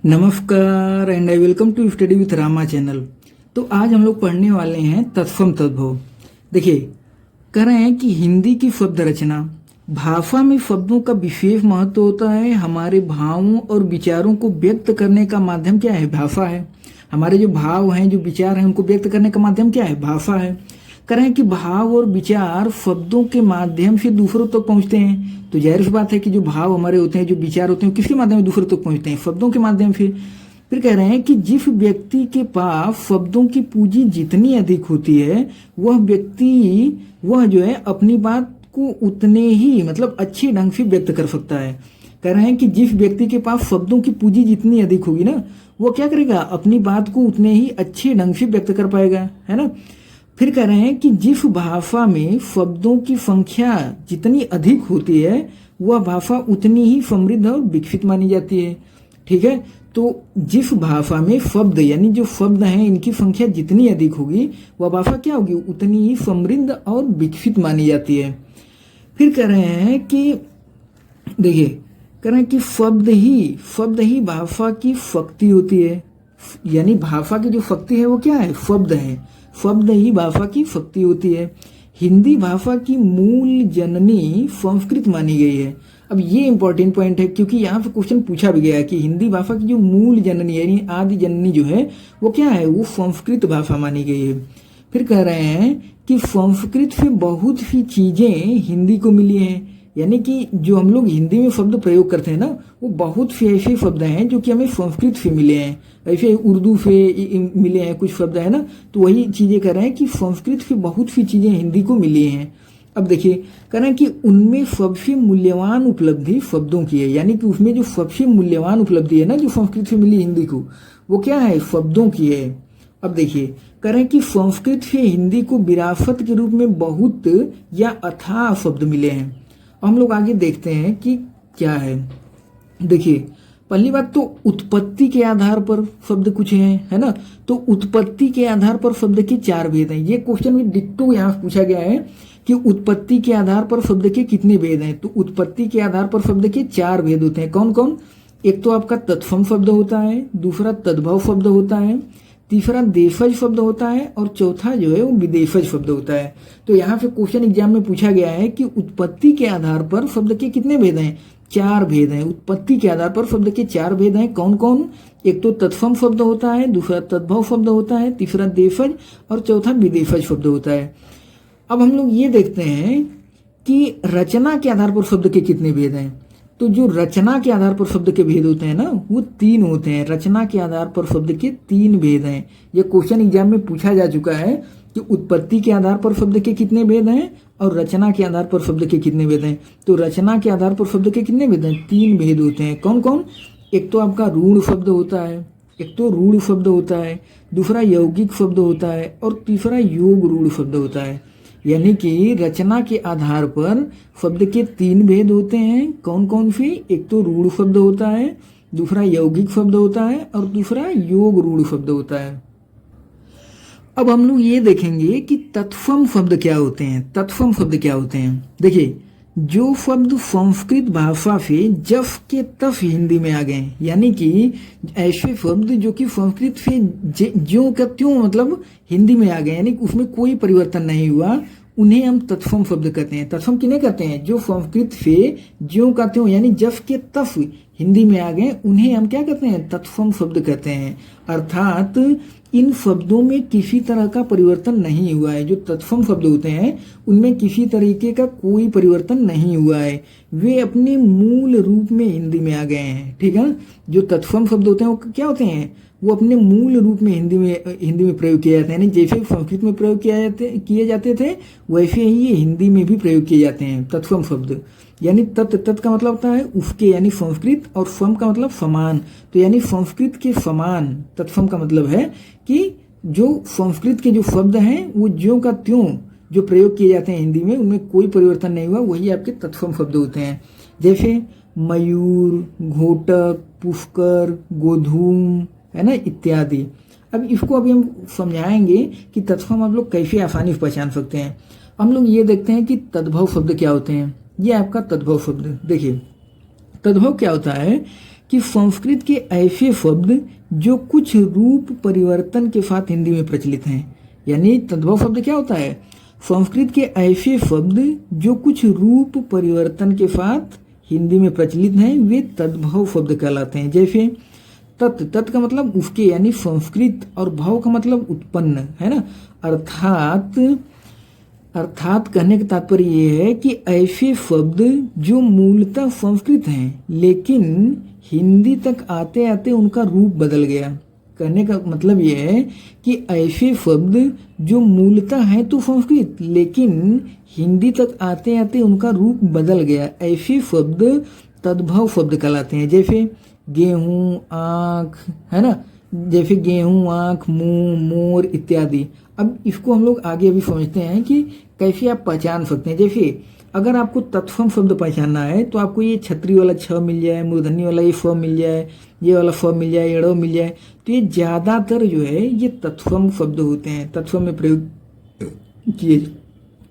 नमस्कार and I welcome to study with Rama channel. तो आज हम लोग पढ़ने वाले हैं तत्सम तद्भव। देखिए, कह रहे हैं कि हिंदी की शब्द रचना, भाषा में शब्दों का विशेष महत्व होता है। हमारे भावों और विचारों को व्यक्त करने का माध्यम क्या है? भाषा है। हमारे जो भाव हैं, जो विचार हैं, उनको व्यक्त करने का माध्यम क्या है? भाषा है। कह रहे हैं कि भाव और विचार शब्दों के माध्यम से दूसरों तक पहुंचते हैं। तो जाहिर सी बात है कि जो भाव हमारे होते हैं, जो विचार होते हैं, किसके माध्यम से दूसरों तक पहुंचते हैं? शब्दों के माध्यम से। फिर कह रहे हैं कि जिस व्यक्ति के पास शब्दों की पूंजी जितनी अधिक होती है, वह व्यक्ति वह जो है अपनी बात को उतने ही अच्छे ढंग से व्यक्त कर सकता है। कह रहे हैं कि जिस व्यक्ति के पास शब्दों की पूंजी जितनी अधिक होगी ना, वो क्या करेगा? अपनी बात को उतने ही अच्छे ढंग से व्यक्त कर पाएगा, है ना। फिर कह रहे हैं कि जिस भाषा में शब्दों की संख्या जितनी अधिक होती है, वह भाषा उतनी ही समृद्ध और विकसित मानी जाती है। ठीक है, तो जिस भाषा में शब्द यानी जो शब्द हैं, इनकी संख्या जितनी अधिक होगी, वह भाषा क्या होगी? उतनी ही समृद्ध और विकसित मानी जाती है। फिर कह रहे हैं कि देखिए, कह रहे हैं कि शब्द ही भाषा की शक्ति होती है। यानी भाषा की जो शक्ति है वो क्या है? शब्द है। शब्द ही भाषा की शक्ति होती है। हिंदी भाषा की मूल जननी संस्कृत मानी गई है। अब ये इंपॉर्टेंट पॉइंट है, क्योंकि यहाँ पे क्वेश्चन पूछा भी गया है कि हिंदी भाषा की जो मूल जननी यानी आदि जननी जो है वो क्या है? वो संस्कृत भाषा मानी गई है। फिर कह रहे हैं कि संस्कृत से बहुत सी चीजें हिंदी को मिली हैं। यानी कि जो हम लोग हिंदी में शब्द प्रयोग करते हैं ना, वो बहुत से ऐसे शब्द हैं जो कि हमें संस्कृत से मिले हैं। ऐसे उर्दू से मिले हैं कुछ शब्द, है ना। तो वही चीजें कह रहे हैं कि संस्कृत से बहुत सी चीजें हिंदी को मिली हैं। अब देखिए, कह रहे हैं कि उनमें सबसे मूल्यवान उपलब्धि शब्दों की है। यानी कि उसमें जो सबसे मूल्यवान उपलब्धि है ना, जो संस्कृत से मिली हिंदी को, वो क्या है? शब्दों की है। अब देखिए, कह रहे हैं कि संस्कृत से हिंदी को विरासत के रूप में बहुत या अथाह शब्द मिले हैं। हम लोग आगे देखते हैं कि क्या है। देखिए, पहली बात तो उत्पत्ति के आधार पर शब्द कुछ हैं, है ना। तो उत्पत्ति के आधार पर शब्द के 4 भेद हैं। ये क्वेश्चन भी डिट्टो यहाँ पूछा गया है कि उत्पत्ति के आधार पर शब्द के कितने भेद हैं। तो उत्पत्ति के आधार पर शब्द के 4 भेद होते हैं। कौन कौन? एक तो आपका तत्सम शब्द होता है, दूसरा तद्भव शब्द होता है, तीसरा देशज शब्द होता है, और चौथा जो है वो विदेशज शब्द होता है। तो यहाँ पे क्वेश्चन एग्जाम में पूछा गया है कि उत्पत्ति के आधार पर शब्द के कितने भेद हैं? 4 भेद हैं। उत्पत्ति के आधार पर शब्द के 4 भेद हैं। कौन कौन? एक तो तत्सम शब्द होता है, दूसरा तद्भव शब्द होता है, तीसरा देशज और चौथा विदेशज शब्द होता है। अब हम लोग ये देखते हैं कि रचना के आधार पर शब्द के कितने भेद हैं। तो जो रचना के आधार पर शब्द के भेद होते हैं ना, वो 3 होते हैं। रचना के आधार पर शब्द के 3 भेद हैं। ये क्वेश्चन एग्जाम में पूछा जा चुका है कि उत्पत्ति के आधार पर शब्द के कितने भेद हैं और रचना के आधार पर शब्द के कितने भेद हैं। तो रचना के आधार पर शब्द के कितने भेद हैं? 3 भेद होते हैं। कौन कौन? एक तो आपका रूढ़ शब्द होता है, दूसरा यौगिक शब्द होता है, और तीसरा योग रूढ़ शब्द होता है। यानी कि रचना के आधार पर शब्द के 3 भेद होते हैं। कौन कौन से? एक तो रूढ़ शब्द होता है, दूसरा यौगिक शब्द होता है, और दूसरा योग रूढ़ शब्द होता है। अब हम लोग ये देखेंगे कि तत्सम शब्द क्या होते हैं। देखिए, जो शब्द संस्कृत भाषा से जस के तस हिंदी में आ गए, यानी कि ऐसे शब्द जो कि संस्कृत से ज्यों का त्यों हिंदी में आ गए, यानी कि उसमें कोई परिवर्तन नहीं हुआ, उन्हें हम तत्सम शब्द कहते हैं। तत्सम किन्हें कहते हैं? जो संस्कृत से ज्यों का त्यों यानी जस के तस हिंदी में आ गए, उन्हें हम क्या कहते हैं? तत्सम शब्द कहते हैं। अर्थात इन शब्दों में किसी तरह का परिवर्तन नहीं हुआ है। जो तत्सम शब्द होते हैं उनमें किसी तरीके का कोई परिवर्तन नहीं हुआ है। वे अपने मूल रूप में हिंदी में आ गए हैं। ठीक है ना। जो तत्सम शब्द होते हैं वो क्या होते हैं? वो अपने मूल रूप में हिंदी में प्रयोग किए जाते हैं। यानी जैसे संस्कृत में प्रयोग किए जाते थे, वैसे ही ये हिंदी में भी प्रयोग किए जाते हैं तत्सम शब्द। यानी तत् का मतलब होता है उसके, यानी संस्कृत, और सम का मतलब समान। तो यानी संस्कृत के समान तत्सम का मतलब है कि जो संस्कृत के जो शब्द हैं वो ज्यों का त्यों जो प्रयोग किए जाते हैं हिंदी में, उनमें कोई परिवर्तन नहीं हुआ, वही आपके तत्सम शब्द होते हैं। जैसे मयूर, घोटक, पुष्कर, गोधूम, है ना, इत्यादि। अब इसको अभी हम समझाएंगे कि तत्सम आप लोग कैसे आसानी से पहचान सकते हैं। हम लोग ये देखते हैं कि तद्भव शब्द क्या होते हैं। ये आपका तद्भव शब्द। देखिए, तद्भव क्या होता है कि संस्कृत के ऐसे शब्द जो कुछ रूप परिवर्तन के साथ हिंदी में प्रचलित हैं। यानी तद्भव शब्द क्या होता है? संस्कृत के ऐसे शब्द जो कुछ रूप परिवर्तन के साथ हिंदी में प्रचलित हैं वे तद्भव शब्द कहलाते हैं। जैसे तत् का मतलब उसके यानी संस्कृत, और भव का मतलब उत्पन्न, है ना। अर्थात कहने का तात्पर्य ये है कि ऐसे शब्द जो मूलतः संस्कृत हैं लेकिन हिंदी तक आते आते उनका रूप बदल गया। कहने का मतलब ये है कि ऐसे शब्द जो मूलतः हैं तो संस्कृत लेकिन हिंदी तक आते आते उनका रूप बदल गया, ऐसे शब्द तद्भव शब्द कहलाते हैं। जैसे गेहूं, आँख, है ना, जैसे गेहूं, आँख, मुंह, मोर इत्यादि। अब इसको हम लोग आगे अभी समझते हैं कि कैसे आप पहचान सकते हैं। जैसे अगर आपको तत्सम शब्द पहचानना है तो आपको ये छतरी वाला छ मिल जाए, मूर्धन्य वाला ये फ मिल जाए, ये वाला फ मिल जाए, एड़ो मिल जाए, तो ये ज़्यादातर जो है ये तत्सम शब्द होते हैं, तत्सम में प्रयोग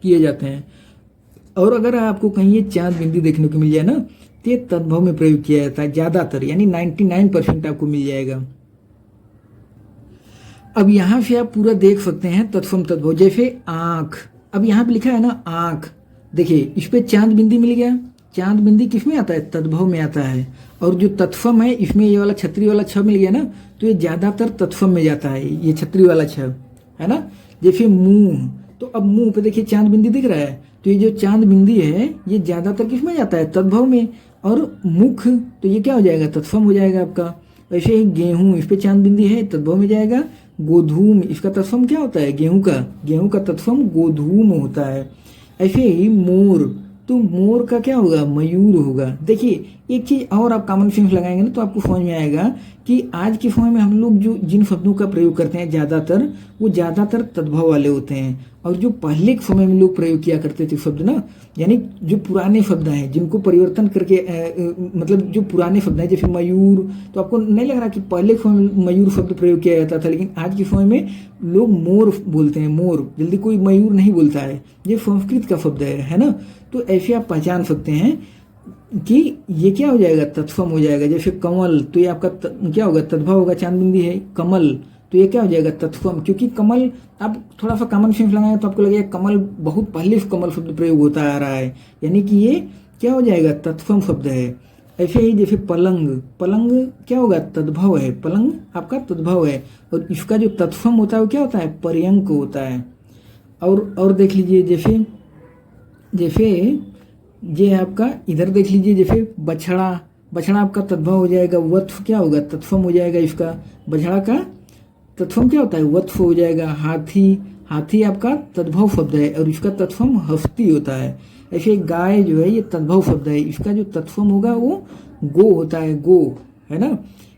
किए जाते हैं। और अगर आपको कहीं ये चांद बिंदी देखने को मिल जाए ना तो ये तद्भव में प्रयोग किया जाता है ज़्यादातर, यानी 99% आपको मिल जाएगा। अब यहाँ से आप पूरा देख सकते हैं तत्सम तद्भव। जैसे आँख, अब यहाँ पे लिखा है ना आँख, देखिए इस पे चांद बिंदी मिल गया। चांद बिंदी किस में आता है? तद्भव में आता है। और जो तत्सम है इसमें ये वाला छतरी वाला छ मिल गया ना, तो ये ज़्यादातर तत्सम में जाता है, ये छतरी वाला छ, है ना। जैसे मुंह, तो अब मुंह पे देखिए चांद बिंदी दिख रहा है, तो ये जो चांद बिंदी है ये ज़्यादातर किस में जाता है? तद्भव में। और मुख, तो ये क्या हो जाएगा? तत्सम हो जाएगा आपका। वैसे ही गेहूँ, इस पे चांद बिंदी है, तद्भव में जाएगा। गोधूम, इसका तत्सम क्या होता है? गेहूं का तत्सम गोधूम होता है। ऐसे ही मोर, तो मोर का क्या होगा? मयूर होगा। देखिए एक चीज और आप कॉमन सेंस लगाएंगे ना तो आपको समझ में आएगा कि आज के समय में हम लोग जो जिन शब्दों का प्रयोग करते हैं ज़्यादातर, वो ज़्यादातर तद्भव वाले होते हैं। और जो पहले के समय में लोग प्रयोग किया करते थे शब्द ना, यानी जो पुराने शब्द हैं जिनको परिवर्तन करके मतलब जो पुराने शब्द हैं, जैसे मयूर, तो आपको नहीं लग रहा कि पहले के समय में मयूर शब्द प्रयोग किया जाता था, लेकिन आज के समय में लोग मोर बोलते हैं। मोर, जल्दी कोई मयूर नहीं बोलता है, ये संस्कृत का शब्द है ना। तो ऐसे आप पहचान सकते हैं कि ये क्या हो जाएगा? तत्सम हो जाएगा। जैसे कमल, तो ये आपका क्या होगा? तद्भव होगा, चांद बिंदी है। कमल, तो ये क्या हो जाएगा? तत्सम, क्योंकि कमल, आप थोड़ा सा कॉमन सेंस लगाएंगे तो आपको लगेगा कमल बहुत पहले से कमल शब्द प्रयोग होता आ रहा है, यानी कि ये क्या हो जाएगा? तत्सम शब्द है। ऐसे ही जैसे पलंग, पलंग क्या होगा? तद्भव है, पलंग आपका तद्भव है। और इसका जो तत्सम होता है वो क्या होता है? पर्यंक होता है। और देख लीजिए, जैसे ये आपका इधर देख लीजिए, जैसे बछड़ा, बछड़ा आपका तद्भव हो जाएगा। वत्स क्या होगा? तत्सम हो जाएगा इसका। बछड़ा का तत्सम क्या होता है? वत्स हो जाएगा। हाथी, हाथी आपका तद्भव शब्द है और इसका तत्सम हस्ती होता है। ऐसे गाय जो है ये तद्भव शब्द है, इसका जो तत्सम होगा वो गो होता है, गो, है ना।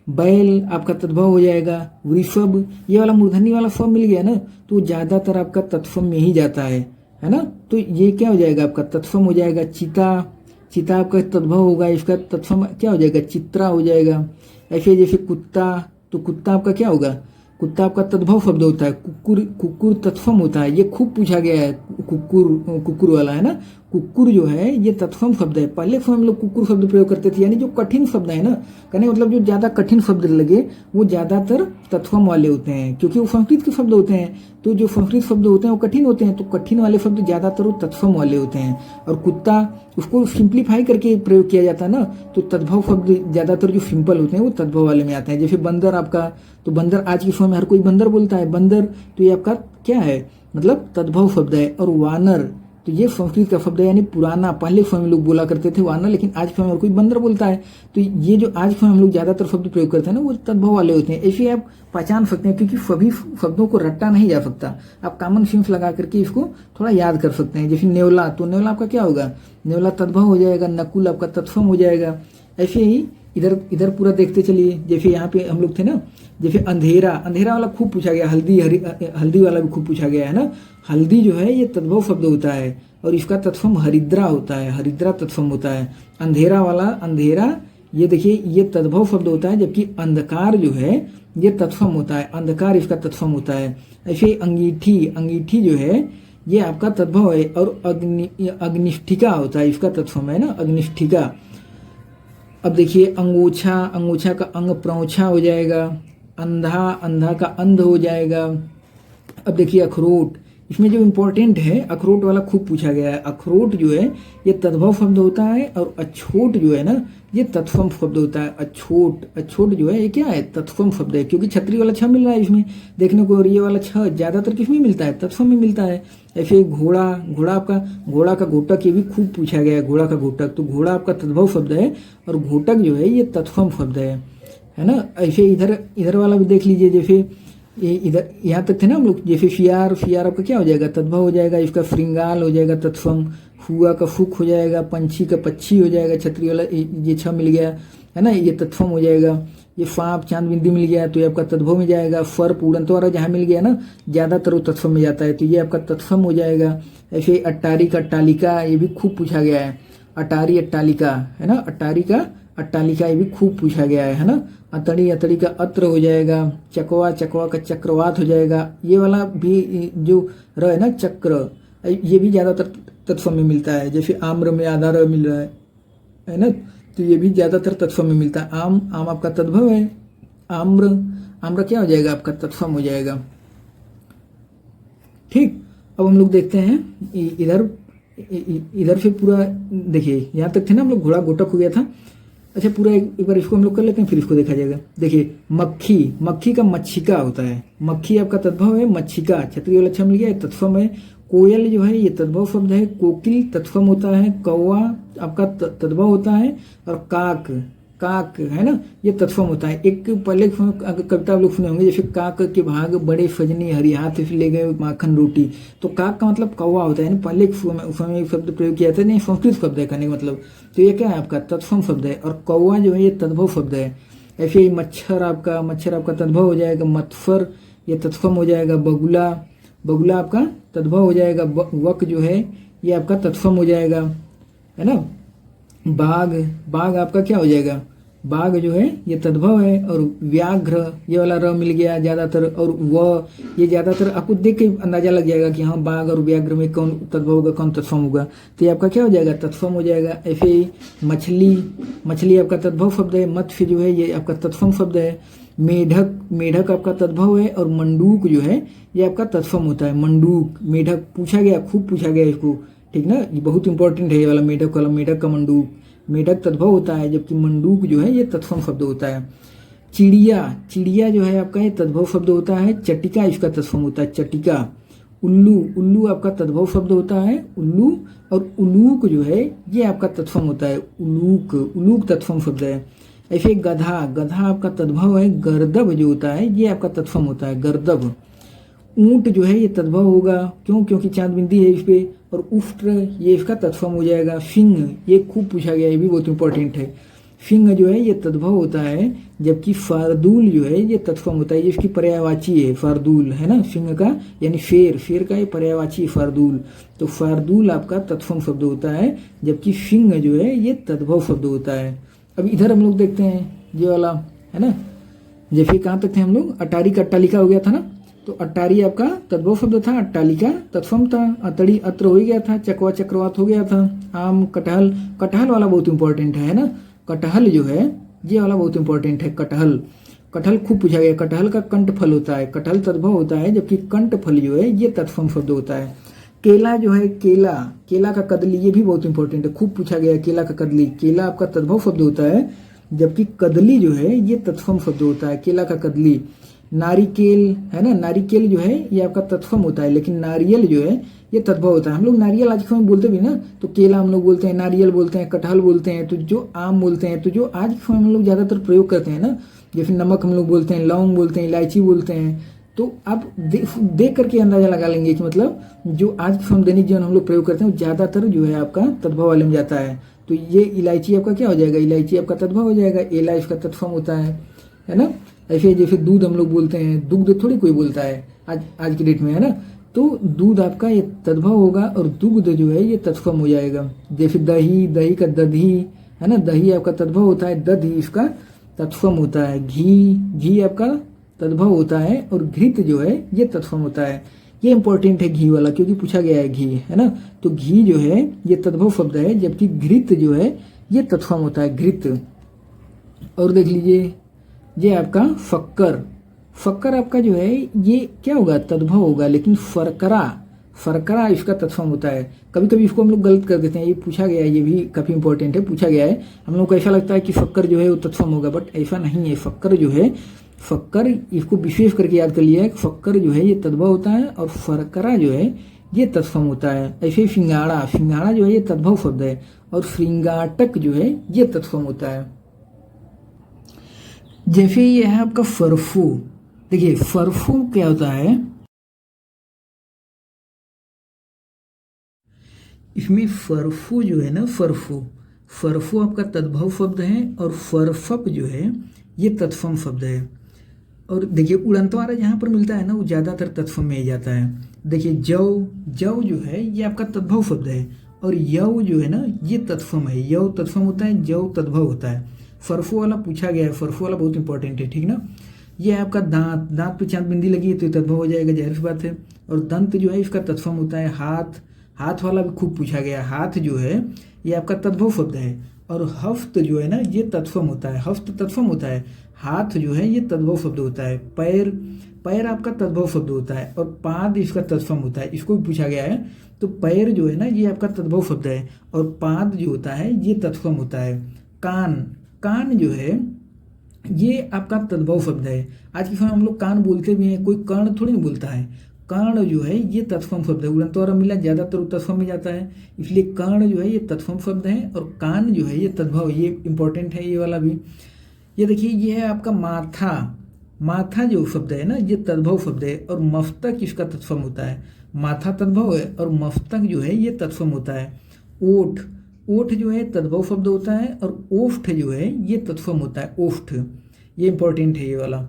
बैल आपका तद्भव हो जाएगा। वृषभ, ये वाला मूर्धन्य वाला फ मिल गया ना, तो ज़्यादातर आपका तत्सम में ही जाता है ना। तो ये क्या हो जाएगा? आपका तत्सम हो जाएगा। चिता, चिता आपका तद्भव होगा, इसका तत्सम क्या हो जाएगा? चित्रा हो जाएगा। ऐसे जैसे कुत्ता, तो कुत्ता आपका क्या होगा? कुत्ता आपका तद्भव शब्द होता है। कुकुर, कुकुर तत्सम होता है, ये खूब पूछा गया है, कुकुर वाला, है ना। कुकुर जो है ये तत्सम शब्द है। पहले समय में लोग कुकुर शब्द प्रयोग करते थे, यानी जो कठिन शब्द है ना, कहने मतलब जो ज़्यादा कठिन शब्द लगे वो ज़्यादातर तत्सम वाले होते हैं, क्योंकि वो संस्कृत के शब्द होते हैं। तो जो संस्कृत शब्द होते हैं वो कठिन होते हैं, तो कठिन वाले शब्द ज़्यादातर वो तत्सम वाले होते हैं। और कुत्ता, उसको सिंप्लीफाई करके प्रयोग किया जाता है ना, तो तद्भव शब्द ज़्यादातर जो सिंपल होते हैं वो तद्भव वाले में आते हैं। जैसे बंदर आपका, तो बंदर आज के समय में हर कोई बंदर बोलता है। बंदर, तो ये आपका क्या है? मतलब तद्भव शब्द है। और वानर, तो ये संस्कृत का शब्द है, यानी पुराना, पहले समय में लोग बोला करते थे वानर, लेकिन आज के समय में कोई बंदर बोलता है। तो ये जो आज के समय हम लोग ज़्यादातर शब्द प्रयोग करते हैं ना वो तद्भव वाले होते हैं। ऐसे आप पहचान सकते हैं, क्योंकि सभी शब्दों को रट्टा नहीं जा सकता, आप कॉमन सेंस लगा करके इसको थोड़ा याद कर सकते हैं। जैसे नेवला, तो नेवला आपका क्या होगा? नेवला तद्भव हो जाएगा। नकुल आपका तत्सम हो जाएगा। ऐसे ही इधर पूरा देखते चलिए। जैसे यहाँ पे हम लोग थे ना, जैसे अंधेरा, अंधेरा वाला खूब पूछा गया। हल्दी, हल्दी वाला भी खूब पूछा गया है ना। हल्दी जो है ये तद्भव शब्द होता है और इसका तत्सम हरिद्रा होता है, हरिद्रा तत्सम होता है। अंधेरा वाला, अंधेरा, ये देखिए ये तद्भव शब्द होता है, जबकि अंधकार जो है ये तत्सम होता है, अंधकार इसका तत्सम होता है। ऐसे अंगीठी, अंगीठी जो है ये आपका तद्भव है। और अग्निष्ठिका होता है, इसका तत्सम है ना, अग्निष्ठिका। अब देखिए अंगोछा, अंगोछा का अंग प्रौछा हो जाएगा। अंधा, अंधा का अंध हो जाएगा। अब देखिए अखरोट, इसमें जो इम्पोर्टेंट है अखरोट वाला खूब पूछा गया है। अखरोट जो है ये तद्भव शब्द होता है और अछोट जो है ना ये तत्सम शब्द होता है। अछोट, अछोट जो है ये क्या है, तत्सम शब्द है, क्योंकि छतरी वाला छ मिल रहा है इसमें देखने को, और ये वाला छ ज्यादातर किसमें मिलता है, तत्सम में मिलता है। ऐसे घोड़ा, घोड़ा आपका, घोड़ा का घोटक ये भी खूब पूछा गया है, घोड़ा का घोटक, तो घोड़ा आपका तद्भव शब्द है और घोटक जो है ये तत्सम शब्द है ना। ऐसे इधर, इधर वाला भी देख लीजिए, जैसे ये इधर यहाँ तक थे ना हम लोग, जैसे फियार, फियार आपका क्या हो जाएगा, तद्भव हो जाएगा, इसका श्रृंगाल हो जाएगा तत्सम, हुआ का फुक हो जाएगा, पंछी का पक्षी हो जाएगा, छतरी वाला ये छ मिल गया है ना, ये तत्सम हो जाएगा। ये फाप, चांद बिंदी मिल गया तो ये आपका तद्भव में जाएगा। फर, पूरंत वाला जहाँ मिल गया ना ज्यादातर वो तत्सम में जाता है, तो ये आपका तत्सम हो जाएगा। ऐसे अट्टारी का अट्टालिका ये भी खूब पूछा गया है, अटारी अट्टालिका है ना, अट्टारी का अट्टालिका ये भी खूब पूछा गया है ना। अतड़ी, अतड़ी का अत्र हो जाएगा। चकवा, चकवा का चक्रवात हो जाएगा। ये वाला भी जो र है ना चक्र, ये भी ज्यादातर तत्सम में मिलता है, जैसे आम्र में आधा र मिल रहा है ना, तो ये भी ज्यादातर तत्सम में मिलता है। आम, आम आपका तद्भव है। आम्र, आम्र क्या हो जाएगा आपका तत्सम हो जाएगा। ठीक, अब हम लोग देखते हैं इधर, इधर से पूरा देखिए यहाँ तक थे ना हम लोग, घोड़ा घोटक हो गया था। अच्छा पूरा एक बार इसको हम लोग कर लेते हैं, फिर इसको देखा जाएगा। देखिए मक्खी, मक्खी का मच्छिका होता है, मक्खी आपका तद्भव है। मच्छिका छतरी वाला अच्छा मिल गया, तत्सम है। कोयल जो है ये तद्भव शब्द है। कोकिल तत्सम होता है। कौवा आपका तद्भव होता है। और काक, काक है ना ये तत्सम होता है। एक पहले कविता आप लोग सुने होंगे, जैसे काक के भाग बड़े फजनी हरी, हाथ से ले गए माखन रोटी, तो काक का मतलब कौवा होता है। पहले समय शब्द प्रयोग किया था, नहीं संस्कृत शब्द है कहने का मतलब, तो ये क्या है आपका तत्सम शब्द है। और कौवा जो है ये तद्भव शब्द है। ऐसे ही मच्छर आपका, मच्छर आपका तद्भव हो जाएगा। मत्सर ये तत्सम हो जाएगा। बगुला, बगुला आपका तद्भव हो जाएगा। वक जो है ये आपका तत्सम हो जाएगा, है ना। बाघ, बाघ आपका क्या हो जाएगा, बाघ जो है ये तद्भव है। और व्याघ्र ये वाला र मिल गया ज्यादातर, और व ये ज्यादातर आपको देख के अंदाजा लग जाएगा कि हाँ बाघ और व्याघ्र में कौन तद्भव होगा कौन तत्सम होगा, तो ये आपका क्या हो जाएगा तत्सम हो जाएगा। ऐसे ही मछली, मछली आपका तद्भव शब्द है। मत्स्य जो है ये आपका तत्सम शब्द है। मेढक, मेढक आपका तद्भव है। और मंडूक जो है ये आपका तत्सम होता है। मंडूक, मेढक पूछा गया, खूब पूछा गया इसको, ठीक ना, ये बहुत इंपॉर्टेंट है ये वाला मेढक वाला, मेढक का मंडूक, मेढक तद्भव होता है, जबकि मंडूक जो है ये तत्सम शब्द होता है। चिड़िया, चिड़िया जो है आपका ये तद्भव शब्द होता है। चटिका इसका तत्सम होता है, चटिका। उल्लू, उल्लू आपका तद्भव शब्द होता है, उल्लू। और उलूक जो है ये आपका तत्सम होता है, उलूक, उलूक तत्सम शब्द है। ऐसे गधा, गधा आपका तद्भव है। गर्दभ जो होता है ये आपका तत्सम होता है, गर्दभ। ऊंट जो है ये तद्भव होगा, क्यों, क्योंकि चांद बिंदी है इस पे। और उष्ट्र ये इसका तत्सम हो जाएगा। सिंह ये खूब पूछा गया, ये भी बहुत इंपॉर्टेंट है। सिंह जो है ये तद्भव होता है, जबकि फारदूल जो है ये तत्सम होता है, ये इसकी पर्यायवाची है फारदूल, है ना, सिंह का यानी शेर, शेर का ये पर्यायवाची है फारदूल, तो फारदूल आपका तत्सम शब्द होता है, जबकि सिंह जो है ये तद्भव शब्द होता है। अब इधर हम लोग देखते हैं ये वाला, है ना, जैसे कहाँ तक थे हम लोग, अटारी का अट्टालिका हो गया था ना, तो अट्टारी आपका तद्भव शब्द था, अट्टालिका तत्सम था। अतड़ी अत्र हो गया था। चकवा चक्रवात हो गया था। आम, कटहल, कटहल वाला बहुत इंपॉर्टेंट है ना, कटहल जो है ये वाला बहुत इंपॉर्टेंट है। कटहल, कटहल खूब पूछा गया। कटहल का कंठ फल होता है, कटहल तद्भव होता है, जबकि कंठ फल जो है ये तत्सम शब्द होता है। केला जो है, केला, केला का कदली ये भी बहुत इंपॉर्टेंट है, खूब पूछा गया। केला का कदली, केला आपका तद्भव शब्द होता है, जबकि कदली जो है ये तत्सम शब्द होता है, केला का कदली। नारिकेल है ना, नारिकेल जो है ये आपका तत्सम होता है, लेकिन नारियल जो है ये तद्भव होता है। हम लोग नारियल आज के समय बोलते भी ना, तो केला हम लोग बोलते हैं, नारियल बोलते हैं, कटहल बोलते हैं, तो जो आम बोलते हैं, तो जो आज के समय हम लोग ज्यादातर प्रयोग करते हैं ना, जैसे नमक हम लोग बोलते हैं, लौंग बोलते हैं, इलायची बोलते हैं, तो आप देख करके अंदाजा लगा लेंगे कि मतलब जो आज के समय दैनिक जीवन हम लोग प्रयोग करते हैं ज्यादातर जो है आपका तद्भव वाले में जाता है। तो ये इलायची आपका क्या हो जाएगा, इलायची आपका तद्भव हो जाएगा। एला इसका तत्सम होता है ना। ऐसे जैसे दूध हम लोग बोलते हैं, दुग्ध थोड़ी कोई बोलता है आज की डेट में, है ना, तो दूध आपका ये तद्भव होगा। और दुग्ध जो है ये तत्सम हो जाएगा। जैसे दही, दही का दधी है ना, दही आपका तद्भव होता है, दधी इसका तत्सम होता है। घी, घी आपका तद्भव होता है। और घृत जो है ये तत्सम होता है। ये इंपॉर्टेंट है घी वाला, क्योंकि पूछा गया है घी, है ना, तो घी जो है ये तद्भव शब्द है, जबकि घृत जो है ये तत्सम होता है, घृत। और देख लीजिए ये आपका फक्कर, फक्कर आपका जो है ये क्या होगा, तद्भव होगा, लेकिन फरकरा, फरकरा इसका तत्सम होता है। कभी कभी इसको हम लोग गलत कर देते हैं, ये पूछा गया है, ये भी काफ़ी इंपॉर्टेंट है, पूछा गया है। हम लोग को ऐसा लगता है कि फक्कर जो है वो तत्सम होगा, बट ऐसा नहीं है। फक्कर जो है, फक्कर इसको विशेष करके याद कर लिया है, फक्कर जो है ये तद्भव होता है और फरकरा जो है ये तत्सम होता है। ऐसे ही सिंगाड़ा, सिंगाड़ा जो है ये तद्भव शब्द है और श्रृंगाटक जो है ये तत्सम होता है। जैसे ये है आपका फरफू, देखिए फरफू क्या होता है, इसमें फरफू जो है ना, फरफू, फरफू आपका तद्भव शब्द है और फरफप जो है ये तत्सम शब्द है। और देखिए उड़ंतवारा जहाँ पर मिलता है ना वो ज़्यादातर तत्सम में ही जाता है। देखिए जव, जव जो है ये आपका तद्भव शब्द है और यव जो है ना ये तत्सम है, यव तत्सम होता है, जव तद्भव होता है। फरफू वाला पूछा गया है, फरफू वाला बहुत इंपॉर्टेंट है, ठीक ना। ये आपका दांत, दांत पे चांद बिंदी लगी है तो ये तद्भव हो जाएगा, जाहिर सी बात है। और दंत जो है इसका तत्सम होता है। हाथ, हाथ वाला भी खूब पूछा गया, हाथ जो है ये आपका तद्भव शब्द है। और हफ्त जो है ना ये तत्सम होता है, हफ्त तत्सम होता है। हाथ जो है ये तद्भव शब्द होता है। पैर, पैर आपका तद्भव शब्द होता है और पाद इसका तत्सम होता है, इसको भी पूछा गया है। तो पैर जो है ना ये आपका तद्भव शब्द है और पाद जो होता है ये तत्सम होता है। कान, कान जो है ये आपका तद्भव शब्द है। आज के समय हम लोग कान बोलते भी हैं, कोई कर्ण थोड़ी नहीं बोलता है। कर्ण जो है ये तत्सम शब्द है, उड़ंतवारा मिला ज़्यादातर तत्सम में जाता है, इसलिए कर्ण जो है ये तत्सम शब्द है और कान जो है ये तद्भव, ये इंपॉर्टेंट है ये वाला भी। ये देखिए ये है आपका माथा, माथा जो शब्द है ना ये तद्भव शब्द है और मस्तक इसका तत्सम होता है। माथा तद्भव है और मस्तक जो है ये तत्सम होता है। ओठ, ओठ जो है तद्भव शब्द होता है और ओष्ठ जो है ये तत्सम होता है, ओष्ठ, ये इंपॉर्टेंट है ये वाला।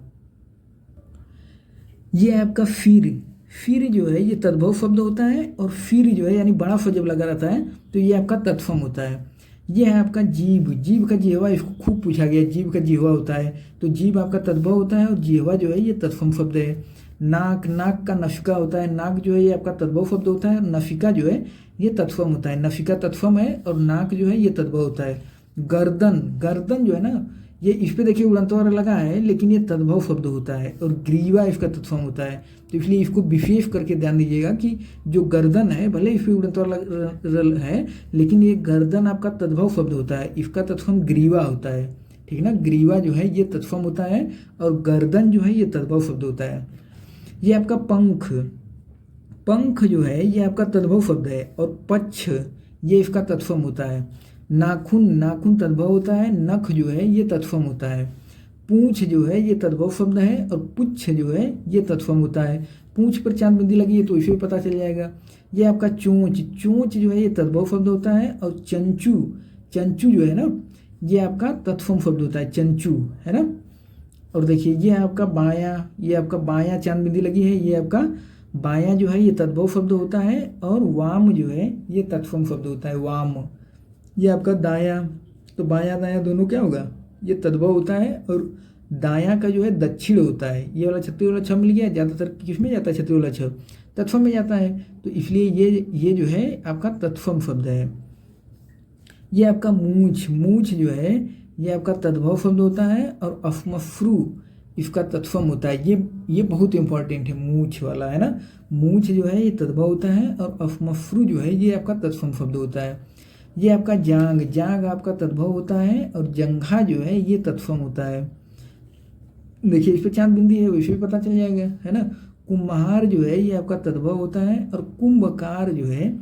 ये आपका फिर, फिर जो है ये तद्भव शब्द होता है और फिर जो है यानी बड़ा फ जब लगा रहता है तो ये आपका तत्सम होता है। ये है आपका जीभ, जीभ का जिह्वा, इसको खूब पूछा गया, जीभ का जिह्वा होता है तो जीभ आपका तद्भव होता है और जिह्वा जो है ये तत्सम शब्द है। नाक, नाक का नसिका होता है, नाक जो है ये आपका तद्भव शब्द होता है और नसिका जो है ये तत्सम होता है, नसिका तत्सम है और नाक जो है ये तद्भव होता है। गर्दन, गर्दन जो है ना ये इस पे देखिए उड़ंतवारा लगा है लेकिन ये तद्भव शब्द होता है और ग्रीवा इसका तत्सम होता है, तो इसलिए इसको विशेष करके ध्यान दीजिएगा कि जो गर्दन है भले इस पे उड़ंतवारा है लेकिन ये गर्दन आपका तद्भव शब्द होता है, इसका तत्सम ग्रीवा होता है, ठीक ना। ग्रीवा जो है ये तत्सम होता है और गर्दन जो है ये तद्भव शब्द होता है। ये आपका पंख, पंख जो है ये आपका तद्भव शब्द है और पक्ष ये इसका तत्सम होता है। नाखून, नाखून तद्भव होता है, नख जो है ये तत्सम होता है। पूंछ जो है ये तद्भव शब्द है और पुच्छ जो है ये तत्सम होता है। पूंछ पर चांद बिंदी लगी है तो इसे भी पता चल जाएगा। ये आपका चोंच, चोंच जो है ये तद्भव शब्द होता है और चंचू, चंचू जो है ना ये आपका तत्सम शब्द होता है, चंचू, है ना। और देखिए ये आपका बायां, ये आपका बायां चांद बिंदी लगी है, ये आपका बायां जो है ये तद्भव शब्द होता है और वाम जो है ये तत्सम शब्द होता है, वाम। ये आपका दायां, तो बायां दायां दोनों क्या होगा, ये तद्भव होता है और दायां का जो है दक्षिण होता है। ये वाला छत्ती वाला छ मिल गया, ज़्यादातर किस में जाता है, छत्ती वाला छ तत्सम में जाता है, तो इसलिए ये जो है आपका तत्सम शब्द है। ये आपका मूछ, मूछ जो है ये आपका तद्भव शब्द होता है और अफमफ्रू इसका तत्सम होता है। ये बहुत इंपॉर्टेंट है, मूछ वाला, है ना। मूछ जो है ये तद्भव होता है और अफमफ्रू जो है ये आपका तत्सम शब्द होता है। ये आपका जांग, जांग आपका तद्भव होता है और जंघा जो है ये तत्सम होता है। देखिए इस पे चांद बिंदी है, वैसे भी पता चल जाएगा, है ना। कुम्हार जो है ये आपका तद्भव होता है और कुंभकार जो है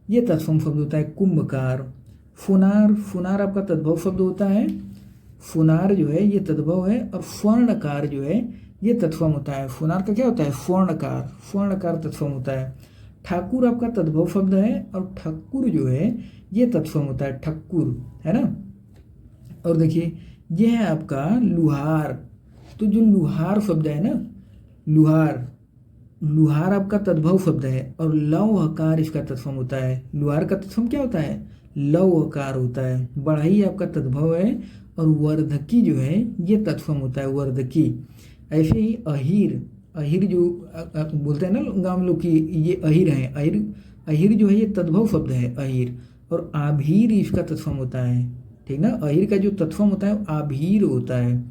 ये तत्सम शब्द होता है, कुंभकार। फुनार, फुनार आपका तद्भव शब्द होता है, फुनार जो है ये तद्भव है और स्वर्णकार जो है ये तत्सम होता है। फुनार का क्या होता है, स्वर्णकार, स्वर्णकार तत्सम होता है। ठाकुर आपका तद्भव शब्द है और ठक्कुर जो है ये तत्सम होता है, ठक्कुर, है ना। और देखिए ये है आपका लुहार, तो जो लुहार शब्द है ना, लुहार, लुहार आपका तद्भव शब्द है और लौहकार इसका तत्सम होता है। लुहार का तत्सम क्या होता है, लौहकार होता है। बढ़ई आपका तद्भव है और वर्धकी जो है ये तत्सम होता है, वर्धकी। ऐसे ही अहिर, अहिर जो बोलते हैं ना गाँव में लोग कि ये अहिर हैं, अहिर, अहिर जो है ये तद्भव शब्द है, अहिर। और आभीर इसका तत्सम होता है, ठीक ना। अहिर का जो तत्सम होता है आभीर होता है।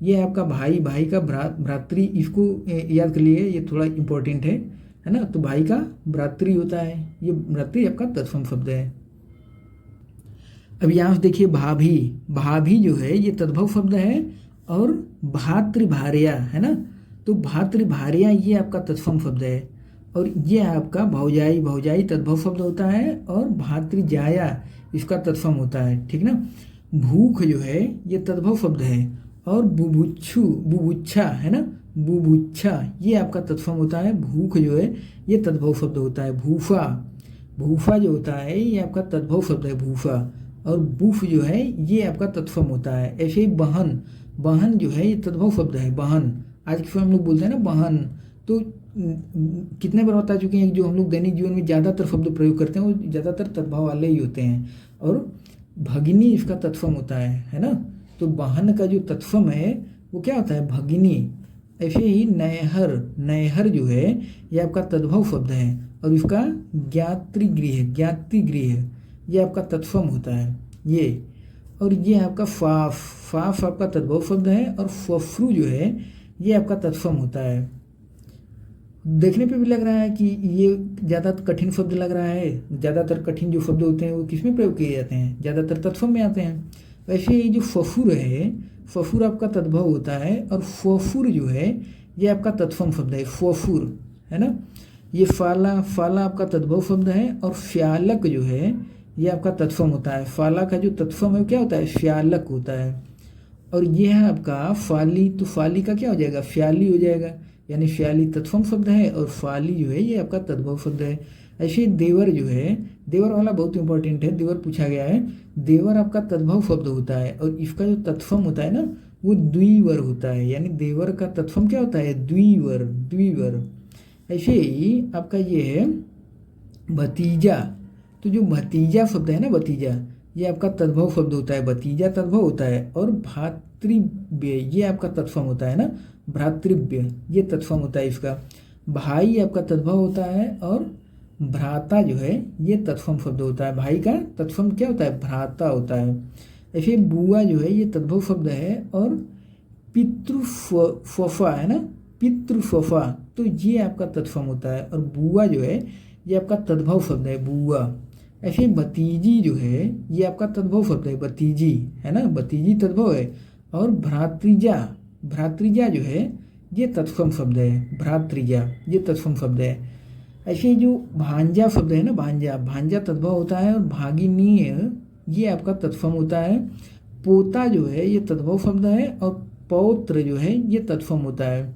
ये आपका भाई, भाई का भ्रातृ, इसको याद कर लिए, ये थोड़ा इम्पोर्टेंट है ना। तो भाई का भ्रातृ होता है, ये भ्रातृ आपका तत्सम शब्द है। अब यहाँ से देखिए भाभी, भाभी जो है ये तद्भव शब्द है, और भातृभार्या है ना, तो भातृभार्या ये आपका तत्सम शब्द है, और ये आपका भौजाई, भौजाई तद्भव शब्द होता है, और भातृजाया इसका तत्सम होता है, ठीक ना। भूख जो है ये तद्भव शब्द है, और बुभुक्षु, बुभुक्षा है ना, बुभुक्षा ये आपका तत्सम होता है। भूख जो है ये तद्भव शब्द होता है। भूफा, भूफा जो होता है ये आपका तद्भव शब्द है, भूफा। और बुफ जो है ये आपका तत्सम होता है। ऐसे ही बहन, बहन जो है ये तद्भव शब्द है, बहन। आज के समय हम लोग बोलते हैं ना बहन, तो कितने बार बता चुके हैं, जो हम लोग दैनिक जीवन में ज़्यादातर शब्द प्रयोग करते हैं वो ज़्यादातर तद्भव वाले ही होते हैं। और भगिनी इसका तत्सम होता है ना। तो बहन का जो तत्सम है वो क्या होता है, भगिनी। ऐसे ही नैहर, नैहर जो है ये आपका तद्भव शब्द है, और इसका ज्ञातृगृह, ज्ञातिगृह ये आपका तत्सम होता है ये। और ये आपका फाफ, फाफ आपका तद्भव शब्द है, और फफ्रू जो है ये आपका तत्सम होता है। देखने पे भी लग रहा है कि ये ज़्यादा कठिन शब्द लग रहा है। ज़्यादातर कठिन जो शब्द होते हैं वो किस में प्रयोग किए जाते हैं, ज़्यादातर तत्सम में आते हैं। वैसे ये जो फफूर है, फफूर आपका तद्भव होता है, और फफूर जो है ये आपका तत्सम शब्द है, फफूर है ना। ये फाला, फाला आपका तद्भव शब्द है, और फ्यालक जो है ये आपका तत्सम होता है। फाला का जो तत्सम है वो क्या होता है, फ्यालक होता है। और ये है आपका फाली, तो फाली का क्या हो जाएगा, फ्याली हो जाएगा, यानी फ्याली तत्सम शब्द है, और फाली जो है ये आपका तद्भव शब्द है। ऐसे देवर जो है, देवर वाला बहुत इंपॉर्टेंट है, देवर पूछा गया है। देवर आपका तद्भव शब्द होता है, और इसका जो तत्सम होता है ना वो द्विवर होता है, यानी देवर का तत्सम क्या होता है, द्विवर, द्विवर। ऐसे ही आपका ये है भतीजा, तो जो भतीजा शब्द है ना, भतीजा ये आपका तद्भव शब्द होता है, भतीजा तद्भव होता है। और भातृव्य ये आपका तत्सम होता है ना, भ्रातृव्य ये तत्सम होता है इसका। भाई आपका तद्भव होता है, और भ्राता जो है ये तत्सम शब्द होता है। भाई का तत्सम क्या होता है, भ्राता होता है। ऐसे बुआ जो है ये तद्भव शब्द है, और पितृफफा है ना, पितृफफा तो ये आपका तत्सम होता है। और बुआ जो है ये आपका तद्भव शब्द है, बुआ। ऐसे भतीजी जो है ये आपका तद्भव शब्द है, भतीजी है ना, भतीजी तद्भव है। और भ्रातृजा, भ्रातृजा जो है ये तत्सम शब्द है, भ्रातृजा ये तत्सम शब्द है। ऐसे जो भांजा शब्द है ना, भांजा, भांजा तद्भव होता है, और भागिनीय ये आपका तत्सम होता है। पोता जो है ये तद्भव शब्द है, और पौत्र जो है ये तत्सम होता है।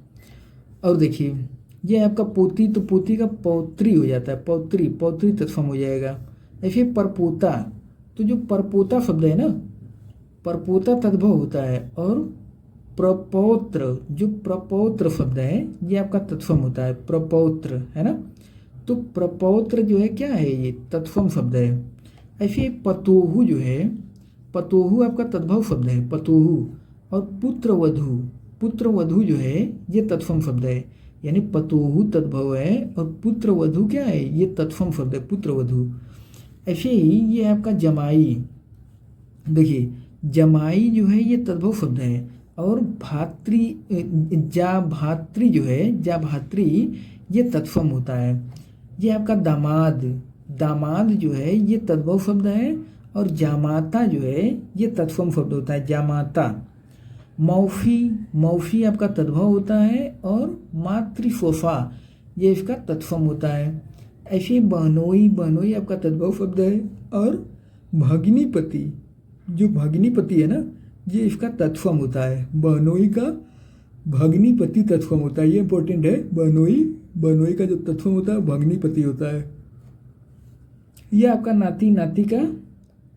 और देखिए ये आपका पोती, तो पोती का पौत्री हो जाता है, पौत्री, पौत्री तत्सम हो जाएगा। ऐसे परपोता, तो जो परपोता शब्द है ना, परपोता तद्भव होता है। और प्रपौत्र, जो प्रपौत्र शब्द है ये आपका तत्सम होता है, प्रपौत्र है ना। तो प्रपौत्र जो है क्या है, ये तत्सम शब्द है। ऐसे पतोहू जो है, पतोहू आपका तद्भव शब्द है, पतोहू। और पुत्रवधू, पुत्रवधू जो है ये तत्सम शब्द है, यानी पतोहू तद्भव है, और पुत्रवधू क्या है, ये तत्सम शब्द है, पुत्रवधू। ऐसे ही ये आपका जमाई, देखिए जमाई जो है ये तद्भव शब्द है। और भातृ, जा भातृ जो है, जा भातृ ये तत्सम होता है। ये आपका दामाद, दामाद जो है ये तद्भव शब्द है। और जामाता जो है ये तत्सम शब्द होता है, जामाता। मौफी, मौफी आपका तद्भव होता है। और मातृफोफा ये इसका तत्सम होता है। ऐसे बहनोई, बहनोई आपका तद्भव शब्द है। और भगिनीपति, जो भगिनीपति है ना ये इसका तत्सम होता है, बहनोई का भगिनीपति तत्सम होता है, ये इंपॉर्टेंट है। बहनोई, बहनोई का जो तत्सम होता है भगिनीपति होता है। ये आपका नाती, नाती का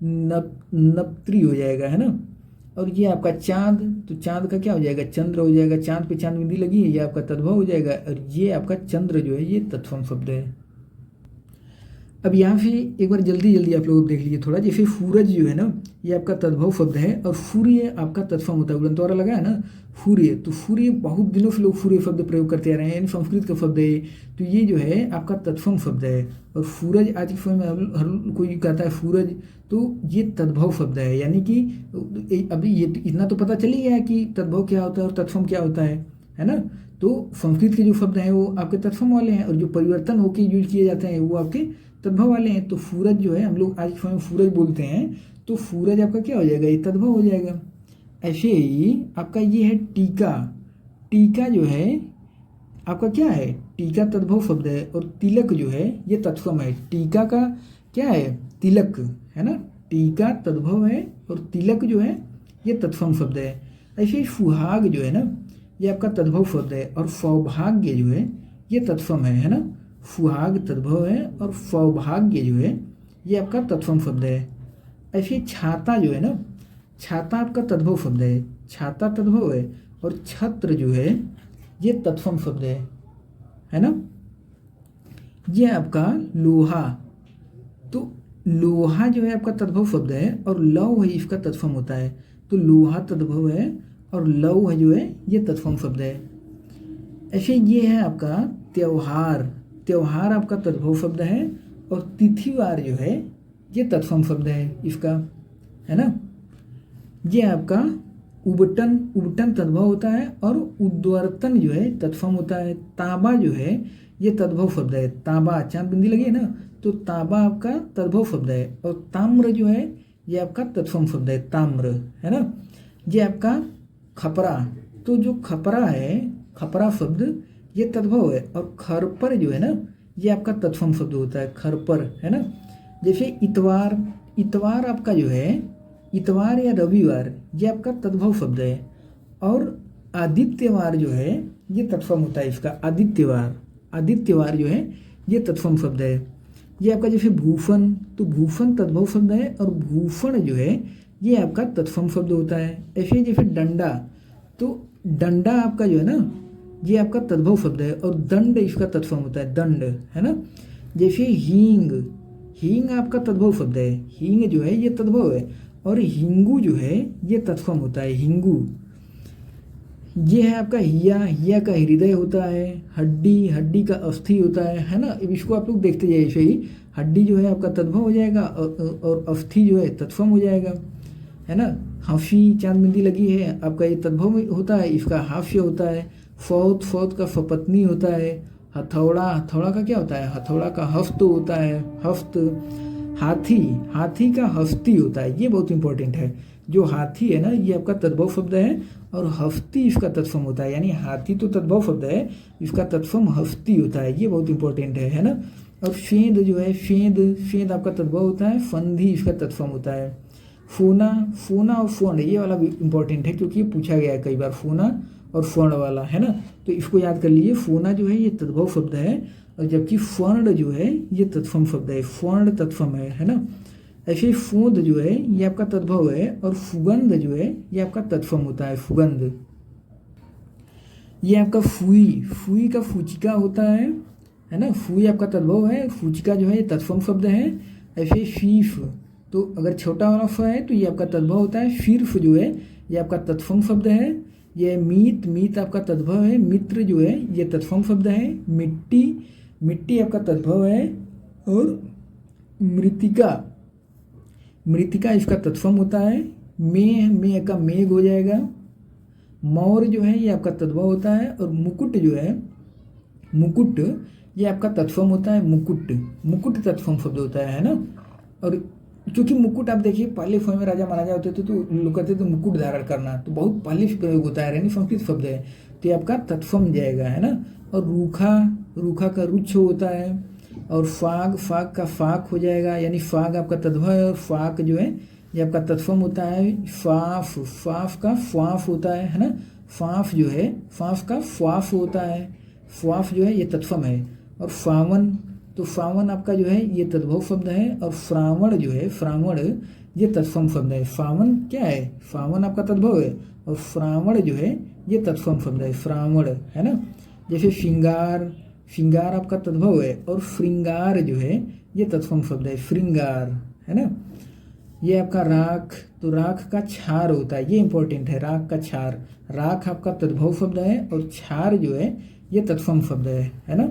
नप्त्री हो जाएगा है ना। और ये आपका चांद, तो चांद का क्या हो जाएगा, चंद्र हो जाएगा। चांद पे चांद बिंदी लगी है, ये आपका तद्भव हो जाएगा। और ये आपका चंद्र जो है ये तत्सम शब्द है। अब यहाँ पे एक बार जल्दी जल्दी आप लोग देख लीजिए थोड़ा, जैसे सूरज जो है ना ये आपका तद्भव शब्द है और सूर्य आपका तत्सम होता है, उड़न द्वारा लगा है ना सूर्य, तो सूर्य बहुत दिनों से लोग सूर्य शब्द प्रयोग करते आ रहे हैं, यानी संस्कृत का शब्द है, तो ये जो है आपका तत्सम शब्द है। और सूरज आज के समय में हर कोई कहता है सूरज, तो ये तद्भव शब्द है, यानी कि अभी ये इतना तो पता चल ही गया कि तद्भव क्या होता है और तत्सम क्या होता है ना। तो संस्कृत के जो शब्द हैं वो आपके तत्सम वाले हैं और जो परिवर्तन होकर यूज किए जाते हैं वो आपके तद्भव वाले हैं। तो सूरज जो है हम लोग आज के समय में सूरज बोलते हैं, तो सूरज आपका क्या हो जाएगा, ये तद्भव हो जाएगा। ऐसे ही आपका ये है टीका, टीका जो है आपका क्या है, टीका तद्भव शब्द है और तिलक जो है ये तत्सम है। टीका का क्या है, तिलक है ना, टीका तद्भव है और तिलक जो है ये तत्सम शब्द है। ऐसे ही सुहाग जो है ना ये आपका तद्भव शब्द है और सौभाग्य जो है ये तत्सम है ना। सुहाग तद्भव है और सौभाग्य जो है ये आपका तत्सम शब्द है। ऐसे छाता जो है ना, छाता आपका तद्भव शब्द है, छाता तद्भव है और छत्र जो है ये तत्सम शब्द है ना। ये आपका लोहा, तो लोहा जो है आपका तद्भव शब्द है और लौह है इसका तत्सम होता है, तो लोहा तद्भव है और लौह जो है ये तत्सम शब्द है। ऐसे ये है आपका त्योहार, त्योहार आपका तद्भव शब्द है और तिथिवार जो है ये तत्सम शब्द है इसका, है ना। ये आपका उबटन, उबटन तद्भव होता है और उद्वर्तन जो है तत्सम होता है। तांबा जो है ये तद्भव शब्द है, तांबा चांद बिंदी लगी है ना, तो तांबा आपका तद्भव शब्द है और ताम्र जो है ये आपका तत्सम शब्द है, ताम्र है ना। ये आपका खपरा, तो जो खपरा है, खपरा शब्द ये तद्भव है और खरपर जो है ना ये आपका तत्सम शब्द होता है, खरपर है ना। जैसे इतवार, इतवार आपका जो है, इतवार या रविवार ये आपका तद्भव शब्द है और आदित्यवार जो है ये तत्सम होता है इसका, आदित्यवार, आदित्यवार जो है ये तत्सम शब्द है। ये आपका जैसे भूषण, तो भूषण तद्भव शब्द है और भूषण जो है ये आपका तत्सम शब्द होता है। ऐसे जैसे डंडा, तो डंडा आपका जो है ना ये आपका तद्भव शब्द है और दंड इसका तत्सम होता है, दंड है ना। जैसे हींग, हींग आपका तद्भव शब्द है, हींग जो है ये तद्भव है और हिंगू जो है ये तत्सम होता है, हिंगू। ये है आपका हिया, हिया का हृदय होता है, हड्डी, हड्डी का अस्थि होता है ना। इसको आप लोग देखते जाइए, ऐसे ही हड्डी जो है आपका तद्भव हो जाएगा और अस्थि जो है तत्सम हो जाएगा, है ना। हंसी चांद बिंदी लगी है आपका ये तद्भव होता है, इसका हास्य होता है। फौत, फौत का फपत्नी होता है। हथौड़ा, हथौड़ा का क्या होता है, हथौड़ा का हस्त होता है, हस्त। हाथी, हाथी का हस्ती होता है, ये बहुत इंपॉर्टेंट है। जो हाथी है ना ये आपका तद्भव शब्द है और हस्ती इसका तत्सम होता है, यानी हाथी तो तद्भव शब्द है, इसका तत्सम हस्ती होता है, ये बहुत इंपॉर्टेंट है ना। और फेंद जो है, फेंद, फेंद आपका तद्भव होता है, फंदी इसका तत्सम होता है। फोना, फोना और फोंड ये वाला भी इंपॉर्टेंट है क्योंकि ये पूछा गया है कई बार, फोना और फोंड वाला, है ना। तो इसको याद कर लीजिए, फोना जो है ये तद्भव शब्द है और जबकि फंड जो है ये तत्सम शब्द है, फंड तत्सम है ना। ऐसे ही फूंद जो है ये आपका तद्भव है और फुगंध जो है ये आपका तत्सम होता है, फुगंध। ये आपका फुई, फुई का फुचिका होता है ना, फुई आपका तद्भव है, फुचिका जो है ये तत्सम शब्द है। ऐसे फीफ, तो अगर छोटा वाला फ है तो ये आपका तद्भव होता है। फिर्फ जो है ये आपका तत्सम शब्द है। ये मीत, मीत आपका तद्भव है। मित्र जो है ये तत्सम शब्द है। मिट्टी, मिट्टी आपका तद्भव है और मृतिका, मृतिका इसका तत्सम होता है। मेह, मेह का मेघ हो जाएगा। मौर जो है ये आपका तद्भव होता है और मुकुट जो है, मुकुट ये आपका तत्सम होता है, मुकुट, मुकुट तत्सम शब्द होता है ना। और क्योंकि मुकुट आप देखिए पहले समय में राजा महाराजा होते थे तो लोग कहते थे मुकुट धारण करना, तो बहुत पहले से प्रयोग होता है, यानी संस्कृत शब्द है, तो ये आपका तत्सम जाएगा, है ना। और रूखा, रूखा का रुच्छ होता है। और फाग, फाग का फाक हो जाएगा, यानी फाग आपका तद्भव है और फाक जो है ये आपका तत्सम होता है। फाफ, फाफ का फ्वाफ होता है ना। फाफ जो है, फाफ का फ्वाफ होता है, फ्वाफ जो है ये तत्सम है। और फावन, तो फावन आपका जो है ये तद्भव शब्द है और फ्रावण जो है, फ्रावण ये तत्सम शब्द है। फावन क्या है, फावन आपका तद्भव है और फ्रावण जो है ये तत्सम शब्द है, फ्रावण, है ना। जैसे श्रृंगार, श्रृंगार आपका तद्भव है और श्रृंगार जो है ये तत्सम शब्द है। श्रृंगार है ना, ये आपका राख, तो राख का क्षार होता है, ये इंपॉर्टेंट है, राख का क्षार। राख आपका तद्भव शब्द है और क्षार जो है ये तत्सम शब्द है ना।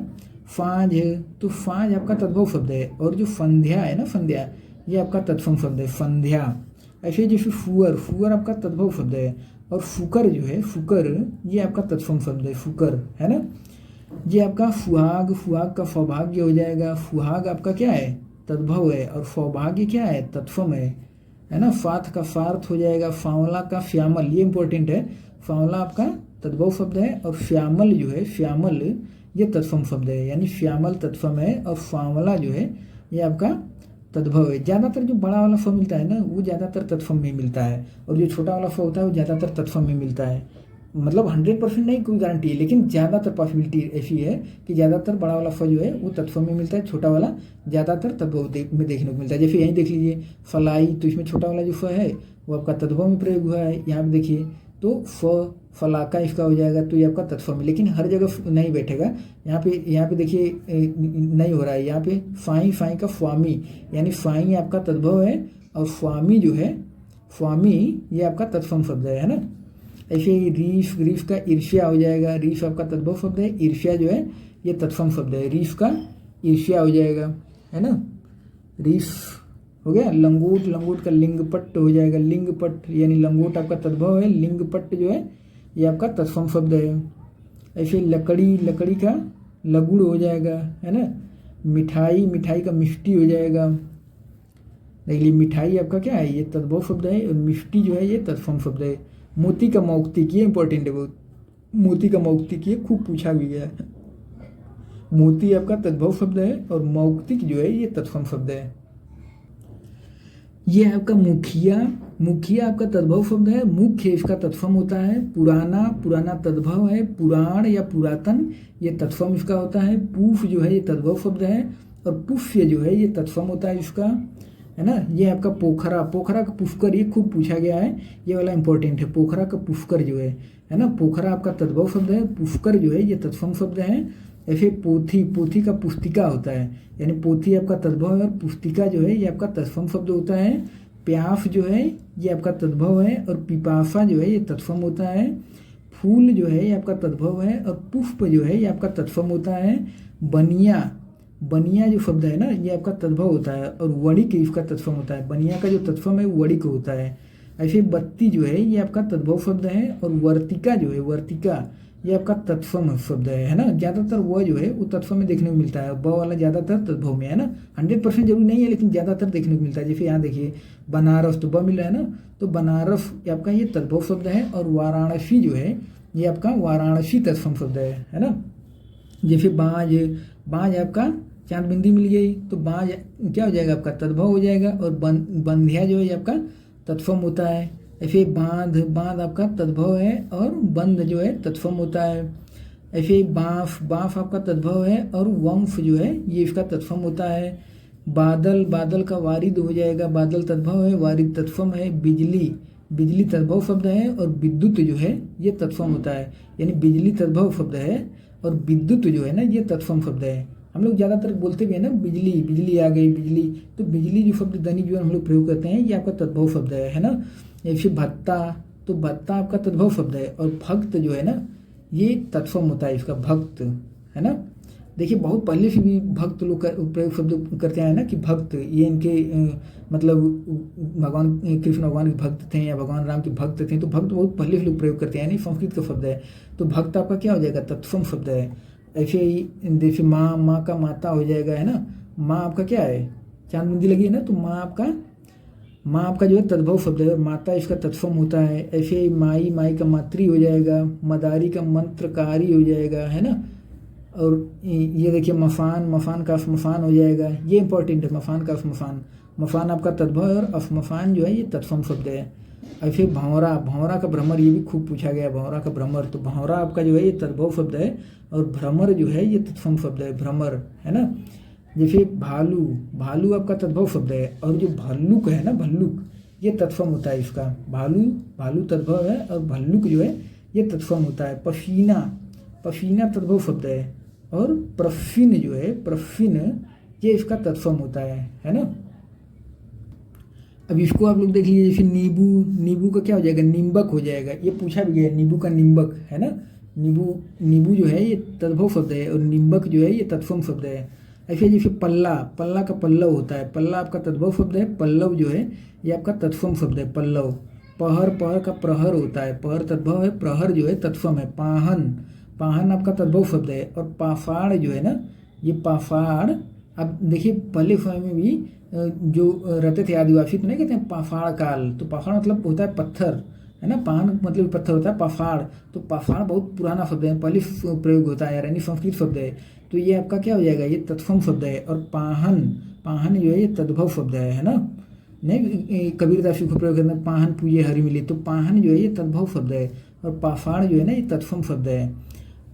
फाज, तो फाज आपका तद्भव शब्द है, और जो संध्या है ना, संध्या, ये आपका तत्सम शब्द है, संध्या। ऐसे जैसे फुअर, फुअर आपका तद्भव शब्द है, और फुकर जो है, फुकर, ये आपका तत्सम शब्द है, फुकर है ना। ये आपका फुहाग, फुहाग का सौभाग्य हो जाएगा। फुहाग आपका क्या है, तद्भव है, और सौभाग्य क्या है, तत्सम है ना। फाथ का फार्थ हो जाएगा। फावला का श्यामल, ये इंपॉर्टेंट है, फावला आपका तद्भव शब्द है, और श्यामल जो है, श्यामल ये तत्सम शब्द है, यानी श्यामल तत्सम है, और फावला जो है ये आपका तद्भव है। ज़्यादातर जो बड़ा वाला फ मिलता है ना, वो ज़्यादातर तत्सम में मिलता है, और जो छोटा वाला फ होता है वो ज़्यादातर तत्सम में मिलता है। मतलब 100% नहीं, कोई गारंटी है, लेकिन ज़्यादातर पॉसिबिलिटी ऐसी है कि ज़्यादातर बड़ा वाला फ जो है वो तत्सम में मिलता है, छोटा वाला ज़्यादातर तद्भव में देखने को मिलता है। जैसे यहीं देख लीजिए फलाई, तो इसमें छोटा वाला जो फ है वो आपका तद्भव में प्रयोग हुआ है। यहाँ पे देखिए तो फ फलाका इसका हो जाएगा, तो ये आपका तत्सम है, लेकिन हर जगह नहीं बैठेगा। यहाँ पे देखिए नहीं हो रहा है। यहाँ पे फाई, फाई का स्वामी, यानी फाई आपका तद्भव है, और स्वामी जो है, स्वामी ये आपका तत्सम शब्द है ना। ऐसे ही रीफ, रीफ का ईर्ष्या हो जाएगा। रीफ आपका तद्भव शब्द है, ईर्ष्या जो है ये तत्सम शब्द है। रीफ का ईर्ष्या हो जाएगा, है ना, रीफ हो गया। लंगोट, लंगोट का लिंगपट्ट हो जाएगा। लिंगपट्ट यानी लंगोट आपका तद्भव है, लिंगपट्ट जो है ये आपका तत्सम शब्द है। ऐसे लकड़ी, लकड़ी का लगुड़ हो जाएगा, है ना। मिठाई, मिठाई का मिष्टी हो जाएगा। देख लीजिए मिठाई आपका क्या है, ये तद्भव शब्द है, और मिष्टी जो है ये तत्सम शब्द है। मोती का मौक्तिक, ये इंपॉर्टेंट है बहुत, मोती का मौक्तिक ये खूब पूछा भी गया है। मोती आपका तद्भव शब्द है, और मौक्तिक जो है ये तत्सम शब्द है। ये आपका मुखिया, मुखिया आपका तद्भव शब्द है, मुख्य इसका तत्सम होता है। पुराना, पुराना तद्भव है, पुराण या पुरातन ये तत्सम इसका होता है। पूफ जो है ये तद्भव शब्द है, और पुष्य जो है ये तत्सम होता है इसका, है ना। ये आपका पोखरा, पोखरा का पुष्कर ये खूब पूछा गया है, ये वाला इंपॉर्टेंट है। पोखरा का पुष्कर जो है ना, पोखरा आपका तद्भव शब्द है, पुष्कर जो है ये तत्सम शब्द है। ऐसे पोथी, पोथी का पुस्तिका होता है, यानी पोथी आपका तद्भव है, और पुस्तिका जो है ये आपका तत्सम शब्द होता है। प्याफ जो है ये आपका तद्भव है, और पिपासा जो है ये तत्सम होता है। फूल जो है ये आपका तद्भव है, और पुष्प जो है ये आपका तत्सम होता है। बनिया, बनिया जो शब्द है ना ये आपका तद्भव होता है, और वणिक इसका तत्सम होता है। बनिया का जो तत्सम है वो वणिक होता है। ऐसे बत्ती जो है ये आपका तद्भव शब्द है, और वर्तिका जो है, वर्तिका ये आपका तत्सम शब्द है ना। ज़्यादातर वह जो है वो तत्सम में देखने को मिलता है, ब वाला ज़्यादातर तद्भव में, है ना। 100% जरूरी नहीं है, लेकिन ज़्यादातर देखने को मिलता है। जैसे यहाँ देखिए बनारस, तो ब मिल रहा है ना, तो बनारस आपका ये तद्भव शब्द है, और वाराणसी जो है ये आपका वाराणसी तत्सम शब्द है ना। जैसे बाज, बाज आपका चांद बिंदी मिल गई, तो बाज क्या हो जाएगा आपका तद्भव हो जाएगा, और बंध्या जो है ये आपका तत्सम होता है। ऐसे बांध, बांध आपका तद्भव है, और बंध जो है तत्सम होता है। ऐसे बाफ, बाफ आपका तद्भव है, और वंश जो है ये इसका तत्सम होता है। बादल, बादल का वारिद हो जाएगा, बादल तद्भव है, वारिद तत्सम है। बिजली, बिजली तद्भव शब्द है, और विद्युत जो है ये तत्सम होता है, यानी बिजली तद्भव शब्द है, और विद्युत जो है ना ये तत्सम शब्द है। हम लोग ज़्यादातर बोलते भी है ना बिजली, बिजली आ गई, बिजली, तो बिजली जो शब्द दैनिक जीवन हम लोग प्रयोग करते हैं ये आपका तद्भव शब्द है ना। जैसे भत्ता, तो भत्ता आपका तद्भव शब्द है, और भक्त जो है ना ये तत्सम होता है इसका, भक्त, है ना। देखिए बहुत पहले से भी भक्त लोग प्रयोग शब्द करते हैं ना, कि भक्त ये इनके मतलब भगवान कृष्ण भगवान के भक्त थे, या भगवान राम के भक्त थे, तो भक्त बहुत पहले से लोग प्रयोग करते हैं, नहीं संस्कृत का शब्द है। तो भक्त आपका क्या हो जाएगा, तत्सम शब्द है। ऐसे ही जैसे माँ, माँ का माता हो जाएगा, है ना। माँ आपका क्या है, चांद बिंदी लगी है ना, तो माँ आपका जो है तद्भव शब्द है, और माता इसका तत्सम होता है। ऐसे ही माई, माई का मातृ हो जाएगा। मदारी का मंत्रकारी हो जाएगा, है ना। और ये देखिए मफान, मफान का स्मशान हो जाएगा, ये इंपॉर्टेंट है, मफान का स्मशान। मफान आपका तद्भव है, और स्मशान जो है ये तत्सम शब्द है। ऐसे भंवरा, भंवरा का भ्रमर ये भी खूब पूछा गया, भंवरा का भ्रमर, तो भंवरा आपका जो है ये तद्भव शब्द है, और भ्रमर जो है ये तत्सम शब्द है, भ्रमर, है ना। जैसे भालू, भालू आपका तद्भव शब्द है, और जो भल्लुक है ना, भल्लुक ये तत्सम होता है इसका। भालू, भालू तद्भव है, और भल्लुक जो है ये तत्सम होता है। पसीना, पसीना तद्भव शब्द है, और प्रफिन जो है, प्रफिन ये इसका तत्सम होता है ना। अब इसको आप लोग देख लीजिए, जैसे नींबू, नींबू का क्या हो जाएगा, निम्बक हो जाएगा, ये पूछा भी गया नींबू का निम्बक है ना। नींबू जो है ये तद्भव शब्द है और निम्बक जो है ये तत्सम शब्द है। ऐसे जैसे पल्ला, पल्ला का पल्लव होता है, पल्ला आपका तद्भव शब्द है, पल्लव जो है ये आपका तत्सम शब्द है, पल्लव। पहर, पहर का प्रहर होता है, पहर तद्भव है, प्रहर जो है तत्सम है। पाहन, पाहन आपका तद्भव शब्द है। और पाफाड़ जो है ना, ये पाफाड़, अब देखिए पहले समय में भी जो रहते थे आदिवासी तो नहीं कहते हैं पाफाड़ काल, तो पाफाड़ मतलब होता है पत्थर है ना, पान मतलब पत्थर होता है, पाफाड़, तो पाफाड़ बहुत पुराना शब्द है, पहले प्रयोग होता है यानी संस्कृत शब्द है, तो ये आपका क्या हो जाएगा, ये तत्सम शब्द है। और पाहन, पाहन जो है ये तद्भव शब्द है ना। नहीं कबीरदास जी को प्रयोग करते हैं पाहन पूजे हरि मिले, तो पाहन जो है ये तद्भव शब्द है और पाफाड़ जो है ना ये तत्सम शब्द है।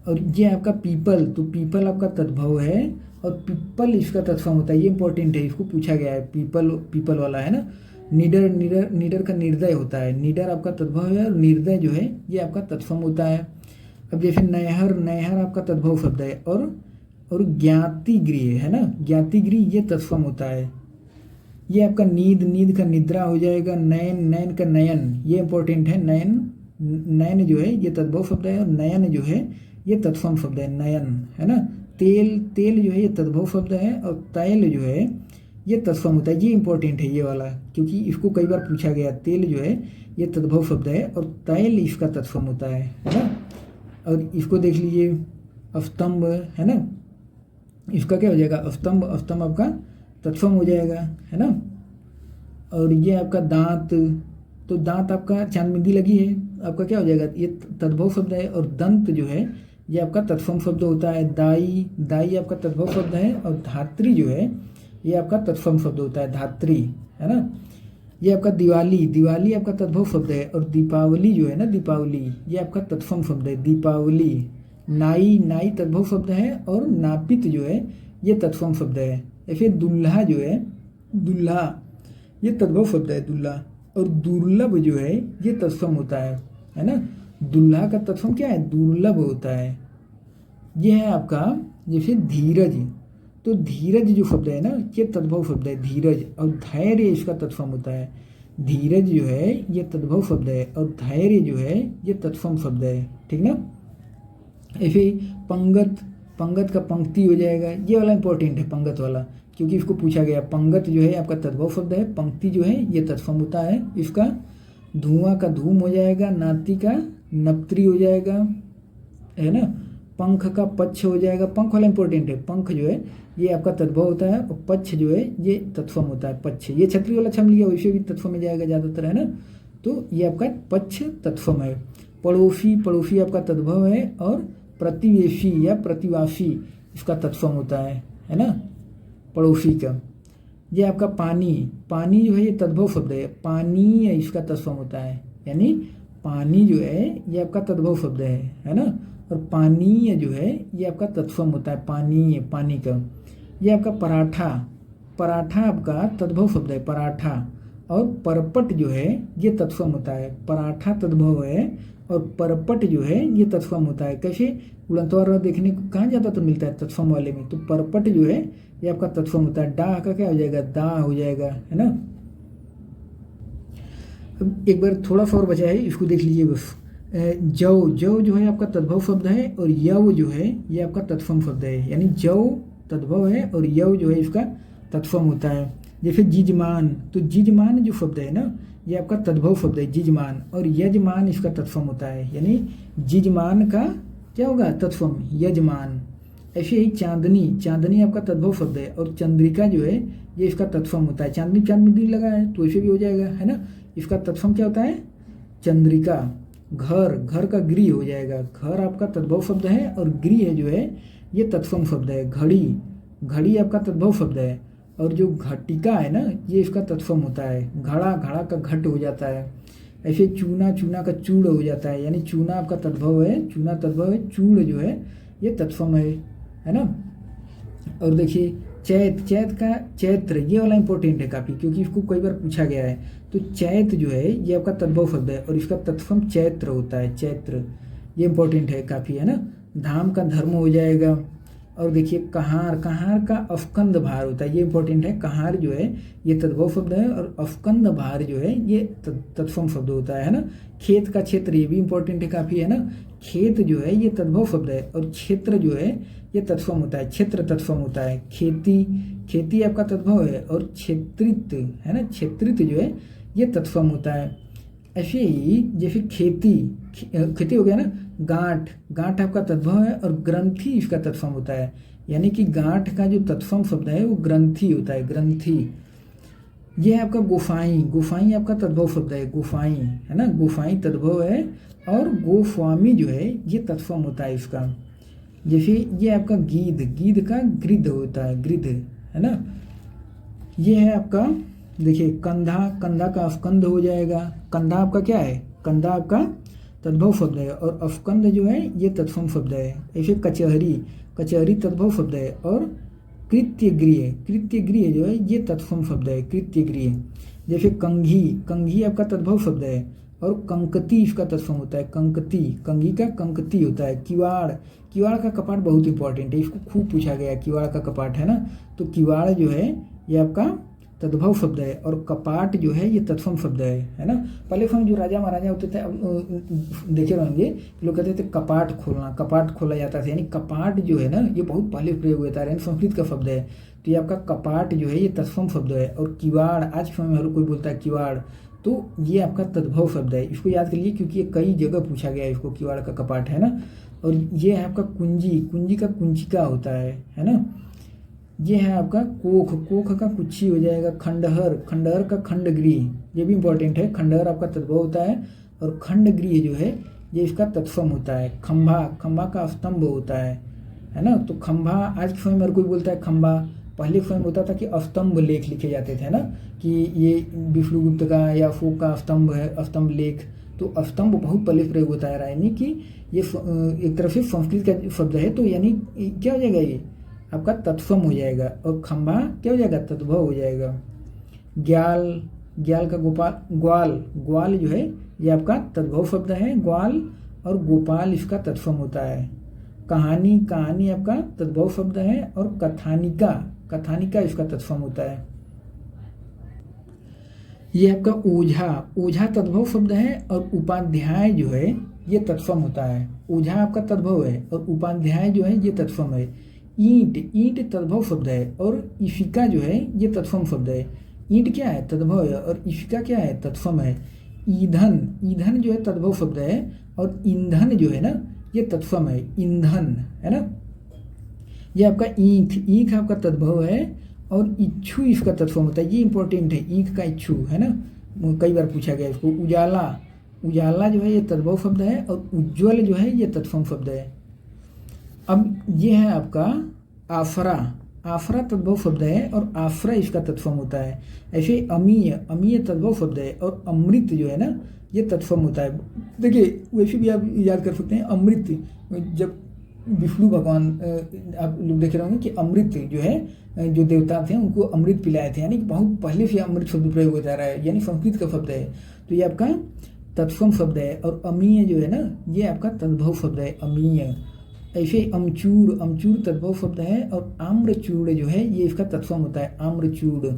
और ये आपका पीपल, तो पीपल आपका तद्भव है और पिप्पल इसका तत्सम होता है, ये इंपॉर्टेंट है, इसको पूछा गया है, पीपल, पीपल वाला है ना। निडर, निडर, निडर का निर्दय होता है, निडर आपका तद्भव है और निर्दय जो है ये आपका तत्सम होता है। अब जैसे नहर, नहर आपका तद्भव शब्द है और ज्ञातिगृह है ना, ज्ञातिगृह ये तत्सम होता है। ये आपका नींद, नींद का निद्रा हो जाएगा। नयन, नयन का नयन, ये इंपॉर्टेंट है, नयन, नयन जो है ये तद्भव शब्द है और नयन जो है ये तत्सम शब्द है, नयन है ना। तेल, तेल जो है ये तद्भव शब्द है और तैल जो है ये तत्सम होता है, ये इंपॉर्टेंट है ये वाला, क्योंकि इसको कई बार पूछा गया। तेल जो है ये तद्भव शब्द है और तैल इसका तत्सम होता है ना। और इसको देख लीजिए, अस्तंभ है ना, इसका क्या हो जाएगा, अस्तंभ, अस्तंभ आपका तत्सम हो जाएगा है ना। और ये आपका दांत, तो दांत आपका चांदबिंदी लगी है, आपका क्या हो जाएगा, ये तद्भव शब्द है। और दंत जो है ये आपका तत्सम शब्द होता है। दाई, दाई आपका तद्भव शब्द है और धात्री जो है ये आपका तत्सम शब्द होता है, धात्री है ना। ये आपका दिवाली, दिवाली आपका तद्भव शब्द है और दीपावली जो है ना, दीपावली ये आपका तत्सम शब्द है, दीपावली। नाई, नाई तद्भव शब्द है और नापित जो है ये तत्सम शब्द है। ऐसे दुल्हा जो है, दुल्हा ये तद्भव शब्द है, दुल्हा। और दुर्लभ जो है ये तत्सम होता है ना। दुल्हा का तत्सम क्या है, दुर्लभ होता है। ये है आपका जैसे धीरज, तो धीरज जो शब्द है ना ये तद्भव शब्द है, धीरज। और धैर्य इसका तत्सम होता है। धीरज जो है ये तद्भव शब्द है और धैर्य जो है ये तत्सम शब्द है, ठीक ना। ऐसे पंगत, पंगत का पंक्ति हो जाएगा, ये वाला इंपॉर्टेंट है पंगत वाला, क्योंकि इसको पूछा गया। पंगत जो है आपका तद्भव शब्द है, पंक्ति जो है ये तत्सम होता है इसका। धुआं का धूम हो जाएगा, नाती का नप्त्री हो जाएगा है ना। पंख का पक्ष हो जाएगा, पंख वाला इंपॉर्टेंट है, पंख जो है ये आपका तद्भव होता है और पक्ष जो है ये तत्सम होता है, पक्ष। ये छतरी वाला छम लिया, वैसे भी तत्सम में जाएगा ज़्यादातर है ना, तो ये आपका पक्ष तत्सम है। पड़ोसी, पड़ोसी आपका तद्भव है और प्रतिवेशी या प्रतिवासी इसका तत्सम होता है ना, पड़ोसी का। ये आपका पानी, पानी जो है ये तद्भव शब्द है, पानी इसका तत्सम होता है, यानी पानी जो है ये आपका तद्भव शब्द है ना। और पानी जो है ये आपका तत्सम होता है, पानी, पानी का। ये आपका पराठा, पराठा आपका तद्भव शब्द है, पराठा। और परपट जो है ये तत्सम होता है, पराठा तद्भव है और परपट जो है ये तत्सम होता है। कैसे, उड़नतवार देखने को कहाँ ज़्यादा तो मिलता है तत्सम वाले में, तो परपट जो है ये आपका तत्सम होता है। डा का क्या हो जाएगा, दा हो जाएगा है ना। अब एक बार थोड़ा सा और बचा है, इसको देख लीजिए बस। जव, जव जो है आपका तद्भव शब्द है और यव जो है ये आपका तत्सम शब्द है, यानी जव तद्भव है और यव जो है इसका तत्सम होता है। जैसे जिजमान, तो जिजमान जो शब्द है ना ये आपका तद्भव शब्द है, जिजमान। और यजमान इसका तत्सम होता है, यानी जिजमान का क्या होगा, तत्सम, यजमान। ऐसे ही चांदनी, चांदनी आपका तद्भव शब्द है और चंद्रिका जो है ये इसका तत्सम होता है। चांदनी, चांदनी लगा है तो ऐसे भी हो जाएगा है ना, इसका तत्सम क्या होता है, चंद्रिका। घर, घर का गृह हो जाएगा, घर आपका तद्भव शब्द है और गृह जो है ये तत्सम शब्द है। घड़ी, घड़ी आपका तद्भव शब्द है और जो घटिका है ना ये इसका तत्सम होता है। घड़ा, घड़ा का घट हो जाता है। ऐसे चूना, चूना का चूड़ हो जाता है, यानी चूना आपका तद्भव है, चूना तद्भव है, चूड़ जो है ये तत्सम है ना। और देखिए चैत, चैत का चैत्र, ये वाला इंपॉर्टेंट है काफ़ी, क्योंकि इसको कई बार पूछा गया है। तो चैत जो है ये आपका तद्भव शब्द है और इसका तत्सम चैत्र होता है, चैत्र, ये इंपॉर्टेंट है काफ़ी है ना। धाम का धर्म हो जाएगा और देखिए कहार, कहार का अफकंद भार होता है, ये इंपॉर्टेंट है। कहार जो है ये तद्भव शब्द है और अफकंद भार जो है ये तत्सम शब्द होता है ना। खेत का क्षेत्र, ये भी इंपॉर्टेंट है काफ़ी, है ना। खेत जो है ये तद्भव शब्द है और क्षेत्र जो है ये तत्सम होता है, क्षेत्र तत्सम होता है। खेती, खेती आपका तद्भव है और क्षेत्रित, है ना, क्षेत्रित जो है ये तत्सम होता है। ऐसे ही जैसे खेती, खेती हो गया ना। गांठ, गांठ आपका तद्भव है और ग्रंथि इसका तत्सम होता है, यानी कि गांठ का जो तत्सम शब्द है वो ग्रंथि होता है, ग्रंथि। ये है आपका गोसाई, गोसाई आपका तद्भव शब्द है, गोसाई, है ना, गोसाई तद्भव है और गोस्वामी जो है ये तत्सम होता है इसका। जैसे ये आपका गीध, गीध का गृध होता है, गृध, है ना। ये है आपका देखिए कंधा, कंधा का अफकंद हो जाएगा। कंधा आपका क्या है, कंधा आपका तद्भव शब्द है और अफकंद जो है ये तत्सम शब्द है। ऐसे कचहरी, कचहरी तद्भव शब्द है और कृत्यगृह, कृत्यगृह जो है ये तत्सम शब्द है, कृत्यगृह। जैसे कंघी, कंघी आपका तद्भव शब्द है और कंकती इसका तत्सम होता है, कंकती, कंघी का कंकती होता है। किवाड़, किवाड़ का कपाट बहुत इंपॉर्टेंट है, इसको खूब पूछा गया है, किवाड़ का कपाट, है ना। तो किवाड़ जो है ये आपका तद्भव शब्द है और कपाट जो है ये तत्सम शब्द है ना। पहले समय जो राजा महाराजा होते थे, देखे रहेंगे लोग कहते थे कपाट खोलना, कपाट खोला जाता था, यानी कपाट जो है ना ये बहुत पहले प्रयोग होता है, संस्कृत का शब्द है। तो ये आपका कपाट जो है ये तत्सम शब्द है और किवाड़, आज के समय में हर कोई बोलता है किवाड़, तो ये आपका तद्भव शब्द है। इसको याद करिए क्योंकि ये कई जगह पूछा गया है इसको, किवाड़ का कपाट, है ना। और ये है आपका कुंजी, कुंजी का कुंचिका होता है ना। ये है आपका कोख, कोख का कुच्छी हो जाएगा। खंडहर, खंडहर का खंडगृह, ये भी इंपॉर्टेंट है। खंडहर आपका तद्भव होता है और खंडगृह जो है ये इसका तत्सम होता है। खंभा, खंभा का स्तंभ होता है ना। तो खंभा, आज के समय में हर कोई बोलता है खंभा, पहले के समय में होता था कि स्तंभ लेख लिखे जाते थे ना, कि ये विष्णुगुप्त का या अशोक का स्तंभ है, स्तंभ लेख। तो स्तंभ बहुत पहले प्रयोग होता है, यानी कि ये एक तरफ से संस्कृत का शब्द है, तो यानी क्या हो जाएगा, ये आपका तत्सम हो जाएगा और खंभा क्या हो जाएगा, तद्भव हो जाएगा। ग्याल, ग्याल का गोपाल, ग्वाल, ग्वाल जो है ये आपका तद्भव शब्द है, ग्वाल, और गोपाल इसका तत्सम होता है। कहानी, कहानी आपका तद्भव शब्द है और कथानिका, कथानिका इसका तत्सम होता है। ये आपका ओझा, ओझा तद्भव शब्द है और उपाध्याय जो है ये तत्सम होता है। ओझा आपका तद्भव है और उपाध्याय जो है ये तत्सम है। ईंट, ईंट तद्भव शब्द है और इशिका जो है ये तत्सम शब्द है। ईंट क्या है, तद्भव है, और इशिका क्या है, तत्सम है। ईंधन, ईंधन जो है तद्भव शब्द है और ईंधन जो है ना ये तत्सम है, ईंधन, है ना। ये आपका ईंख, ईंख आपका तद्भव है और इच्छु इसका तत्सम होता है, ये इंपॉर्टेंट है, ईंख का इच्छु, है ना, कई बार पूछा गया इसको। उजाला, उजाला जो है ये तद्भव शब्द है और उज्ज्वल जो है ये तत्सम शब्द है। अब ये है आपका आफरा, आफरा तद्भव शब्द है और आफरा इसका तत्सम होता है। ऐसे अमीय, अमीय तद्भव शब्द है और अमृत जो है ना ये तत्सम होता है। देखिए वैसे भी आप याद कर सकते हैं, अमृत, जब विष्णु भगवान आप लोग देख रहे होंगे कि अमृत जो है जो देवता थे उनको अमृत पिलाए थे, यानी कि बहुत पहले से अमृत शब्द प्रयोग होता रहा है, यानी संस्कृत का शब्द है। तो ये आपका तत्सम शब्द है और अमीय जो है ना ये आपका तद्भव शब्द है, अमीय। ऐसे अमचूर, अमचूर तद्भव शब्द है और आम्रचूड़ जो है ये इसका तत्सम होता है, आम्रचूड़।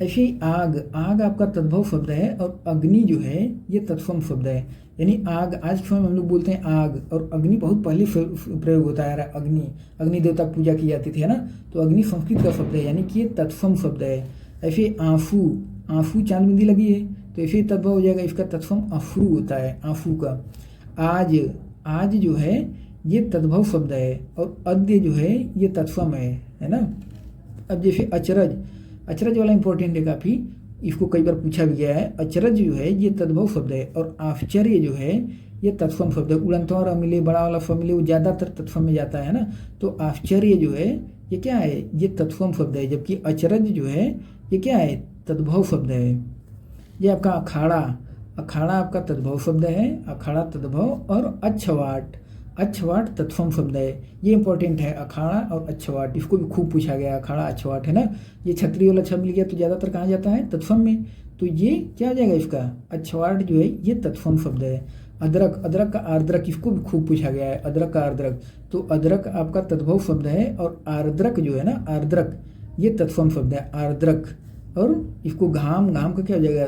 ऐसे आग, आग आपका तद्भव शब्द है और अग्नि जो है ये तत्सम शब्द है, यानी आग, आज के समय में हम लोग बोलते हैं आग, और अग्नि बहुत पहले प्रयोग होता है, अग्नि, अग्नि देवता की पूजा की जाती थी, है ना। तो अग्नि संस्कृत का शब्द है, यानी कि ये तत्सम शब्द है। ऐसे आंसू, आंसू चांद बिंदी लगी है तो ऐसे तद्भव हो जाएगा, इसका तत्सम अफ्रू होता है, आंसू का। आज, आज जो है ये तद्भव शब्द है और अद्य जो है ये तत्सम है ना। अब जैसे अचरज, अचरज वाला इंपॉर्टेंट है काफ़ी, इसको कई बार पूछा भी गया है। अचरज जो है ये तद्भव शब्द है और आश्चर्य जो है ये तत्सम शब्द है। उड़नतौर अमिले, बड़ा वाला फमिले वो ज़्यादातर तत्सम में जाता है ना, तो आश्चर्य जो है ये क्या है, ये तत्सम शब्द है, जबकि अचरज जो है ये क्या है, तद्भव शब्द है। ये आपका अखाड़ा, अखाड़ा आपका तद्भव शब्द है, अखाड़ा तद्भव, और अच्छवाट, अच्छवाट तत्सम शब्द है, ये इंपॉर्टेंट है, अखाड़ा और अच्छवाट, इसको भी खूब पूछा गया, अखाड़ा अच्छवाट, है ना। ये छतरी वाला शब्द लिया तो ज़्यादातर कहाँ जाता है, तत्सम में, तो ये क्या हो जाएगा इसका, अच्छवाट जो है ये तत्सम शब्द है। अदरक, अदरक का आर्द्रक, इसको भी खूब पूछा गया है, अदरक का आर्द्रक। तो अदरक आपका तद्भव शब्द है और आर्द्रक जो है ना, आर्द्रक, ये तत्सम शब्द है आर्द्रक। और इसको घाम, घाम का क्या हो जाएगा,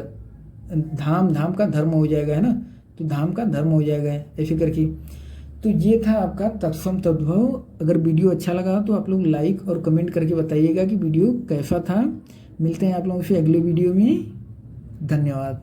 धाम, धाम का धर्म हो जाएगा, है ना, तो धाम का धर्म हो जाएगा ऐसे करके। तो ये था आपका तत्सम तद्भव। अगर वीडियो अच्छा लगा तो आप लोग लाइक और कमेंट करके बताइएगा कि वीडियो कैसा था। मिलते हैं आप लोगों से अगले वीडियो में। धन्यवाद।